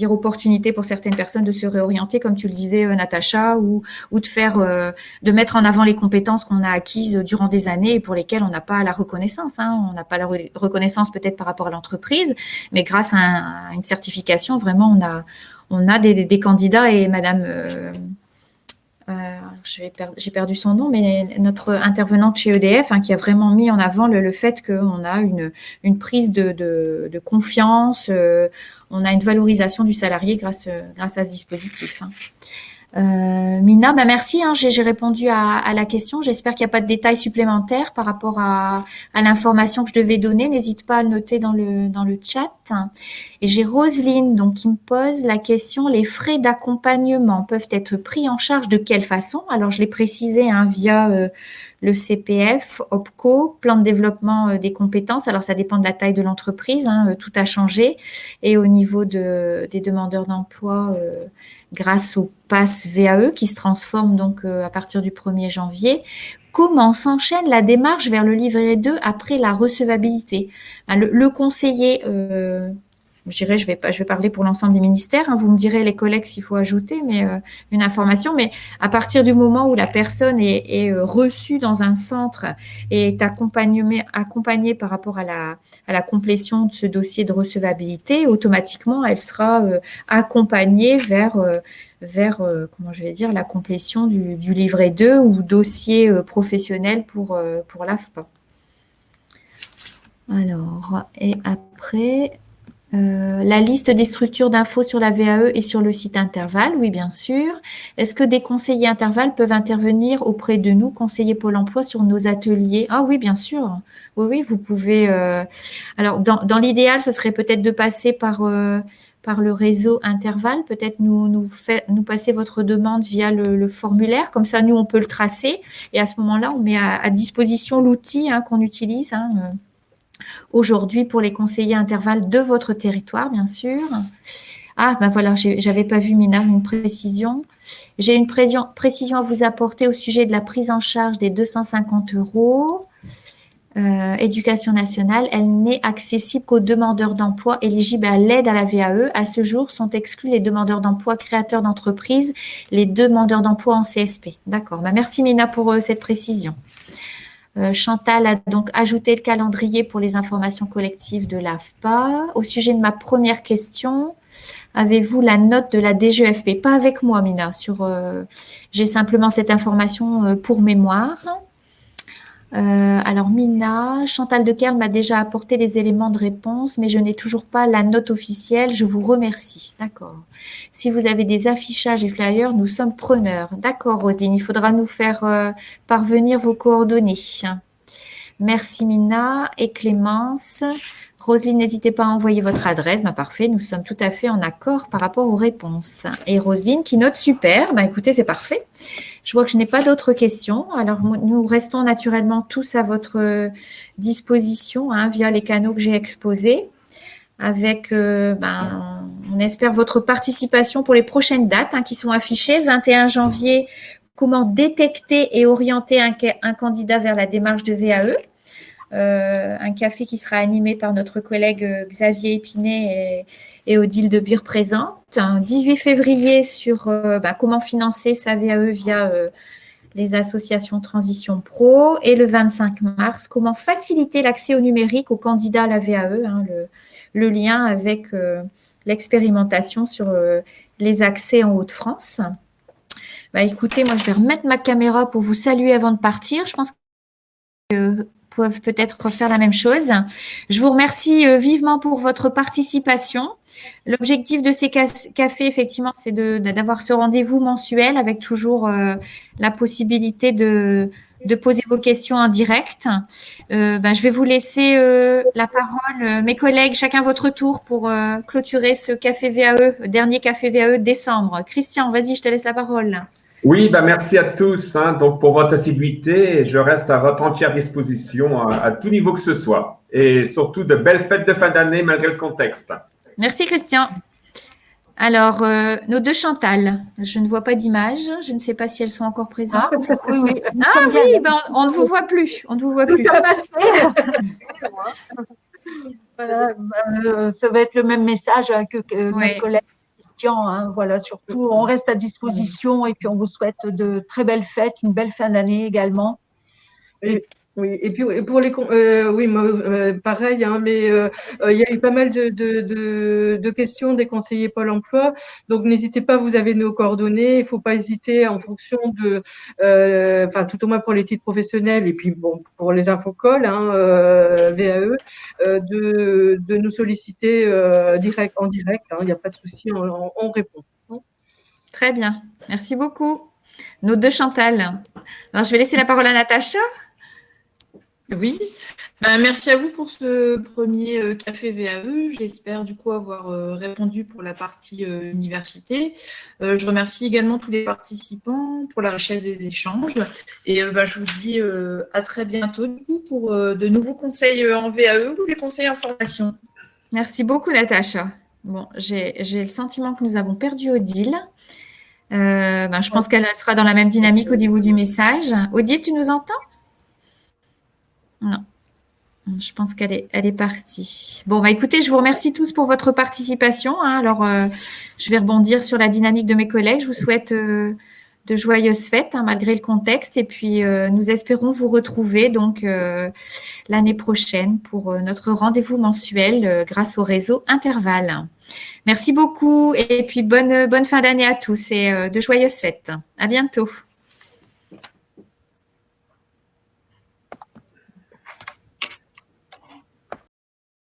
opportunité pour certaines personnes de se réorienter, comme tu le disais, Natacha, ou de mettre en avant les compétences qu'on a acquises durant des années et pour lesquelles on n'a pas la reconnaissance. On n'a pas la reconnaissance peut-être par rapport à l'entreprise, mais grâce à une certification, vraiment, on a des candidats et Madame... j'ai perdu son nom, mais notre intervenante chez EDF qui a vraiment mis en avant le fait qu'on a une prise de confiance, on a une valorisation du salarié grâce à ce dispositif. Mina, merci, j'ai répondu à la question. J'espère qu'il n'y a pas de détails supplémentaires par rapport à l'information que je devais donner. N'hésite pas à le noter dans le chat. Et j'ai Roselyne qui me pose la question, les frais d'accompagnement peuvent être pris en charge de quelle façon? Alors, je l'ai précisé via le CPF, OPCO, plan de développement des compétences. Alors, ça dépend de la taille de l'entreprise, tout a changé. Et au niveau des demandeurs d'emploi, grâce au pass VAE qui se transforme à partir du 1er janvier. Comment s'enchaîne la démarche vers le livret 2 après la recevabilité? Le conseiller, je vais parler pour l'ensemble des ministères, vous me direz les collègues s'il faut ajouter une information, mais à partir du moment où la personne est reçue dans un centre et est accompagnée par rapport à la complétion de ce dossier de recevabilité, automatiquement elle sera accompagnée vers la complétion du livret 2 ou dossier professionnel pour l'AFPA. Alors, et après... la liste des structures d'infos sur la VAE et sur le site Interval, oui, bien sûr. Est-ce que des conseillers Interval peuvent intervenir auprès de nous, conseillers Pôle emploi, sur nos ateliers? Ah oui, bien sûr. Oui, vous pouvez. Alors, dans l'idéal, ça serait peut-être de passer par le réseau Interval, peut-être nous passer votre demande via le formulaire. Comme ça, nous, on peut le tracer. Et à ce moment-là, on met à disposition l'outil qu'on utilise. Aujourd'hui pour les conseillers intervalles de votre territoire, bien sûr. Voilà, j'avais pas vu, Mina, une précision. J'ai une précision à vous apporter au sujet de la prise en charge des 250 €. Éducation nationale, elle n'est accessible qu'aux demandeurs d'emploi éligibles à l'aide à la VAE. À ce jour, sont exclus les demandeurs d'emploi créateurs d'entreprise, les demandeurs d'emploi en CSP. D'accord. Merci, Mina, pour cette précision. Chantal a donc ajouté le calendrier pour les informations collectives de l'AFPA. Au sujet de ma première question, avez-vous la note de la DGEFP? Pas avec moi, Mina. J'ai simplement cette information pour mémoire. Alors, Mina, Chantal Dekerl m'a déjà apporté les éléments de réponse, mais je n'ai toujours pas la note officielle. Je vous remercie. D'accord. Si vous avez des affichages et flyers, nous sommes preneurs. D'accord, Roselyne, il faudra nous faire parvenir vos coordonnées. Merci, Mina et Clémence. Roselyne, n'hésitez pas à envoyer votre adresse. Parfait, nous sommes tout à fait en accord par rapport aux réponses. Et Roselyne qui note super. Écoutez, c'est parfait. Je vois que je n'ai pas d'autres questions. Alors, nous restons naturellement tous à votre disposition via les canaux que j'ai exposés. Avec, on espère votre participation pour les prochaines dates qui sont affichées. 21 janvier, comment détecter et orienter un candidat vers la démarche de VAE. Un café qui sera animé par notre collègue Xavier Épinay et Odile de Bure présente. 18 février sur comment financer sa VAE via les associations Transition Pro. Et le 25 mars, comment faciliter l'accès au numérique aux candidats à la VAE. Le lien avec l'expérimentation sur les accès en Hauts-de-France. Écoutez, moi, je vais remettre ma caméra pour vous saluer avant de partir. Je pense que peuvent peut-être faire la même chose. Je vous remercie vivement pour votre participation. L'objectif de ces cafés, effectivement, c'est d'avoir ce rendez-vous mensuel avec toujours la possibilité de poser vos questions en direct. Je vais vous laisser la parole, mes collègues, chacun votre tour pour clôturer ce café VAE, dernier café VAE de décembre. Christian, vas-y, je te laisse la parole. Oui, merci à tous donc pour votre assiduité. Je reste à votre entière disposition à tout niveau que ce soit. Et surtout, de belles fêtes de fin d'année malgré le contexte. Merci, Christian. Alors, nos deux Chantal, je ne vois pas d'image. Je ne sais pas si elles sont encore présentes. Oui. On ne vous voit plus. On ne vous voit plus. Voilà, ça va être le même message que mes collègues. Voilà, surtout, on reste à disposition et puis on vous souhaite de très belles fêtes, une belle fin d'année également. Oui, et puis pour les pareil, mais il y a eu pas mal de questions des conseillers Pôle Emploi, donc n'hésitez pas, vous avez nos coordonnées, il ne faut pas hésiter en fonction de, tout au moins pour les titres professionnels et puis bon pour les infocols, VAE, de nous solliciter en direct, il n'y a pas de souci, on répond. Très bien, merci beaucoup. Nos deux Chantal. Alors je vais laisser la parole à Natacha. Oui, merci à vous pour ce premier café VAE. J'espère du coup avoir répondu pour la partie université. Je remercie également tous les participants pour la richesse des échanges. Et je vous dis à très bientôt du coup pour de nouveaux conseils en VAE ou des conseils en formation. Merci beaucoup Natacha. Bon, j'ai le sentiment que nous avons perdu Odile. Je pense qu'elle sera dans la même dynamique au niveau du message. Odile, tu nous entends ? Non, je pense qu'elle est partie. Bon, écoutez, je vous remercie tous pour votre participation. Alors, je vais rebondir sur la dynamique de mes collègues. Je vous souhaite de joyeuses fêtes malgré le contexte. Et puis, nous espérons vous retrouver donc l'année prochaine pour notre rendez-vous mensuel grâce au réseau Interval. Merci beaucoup et puis bonne fin d'année à tous et de joyeuses fêtes. À bientôt.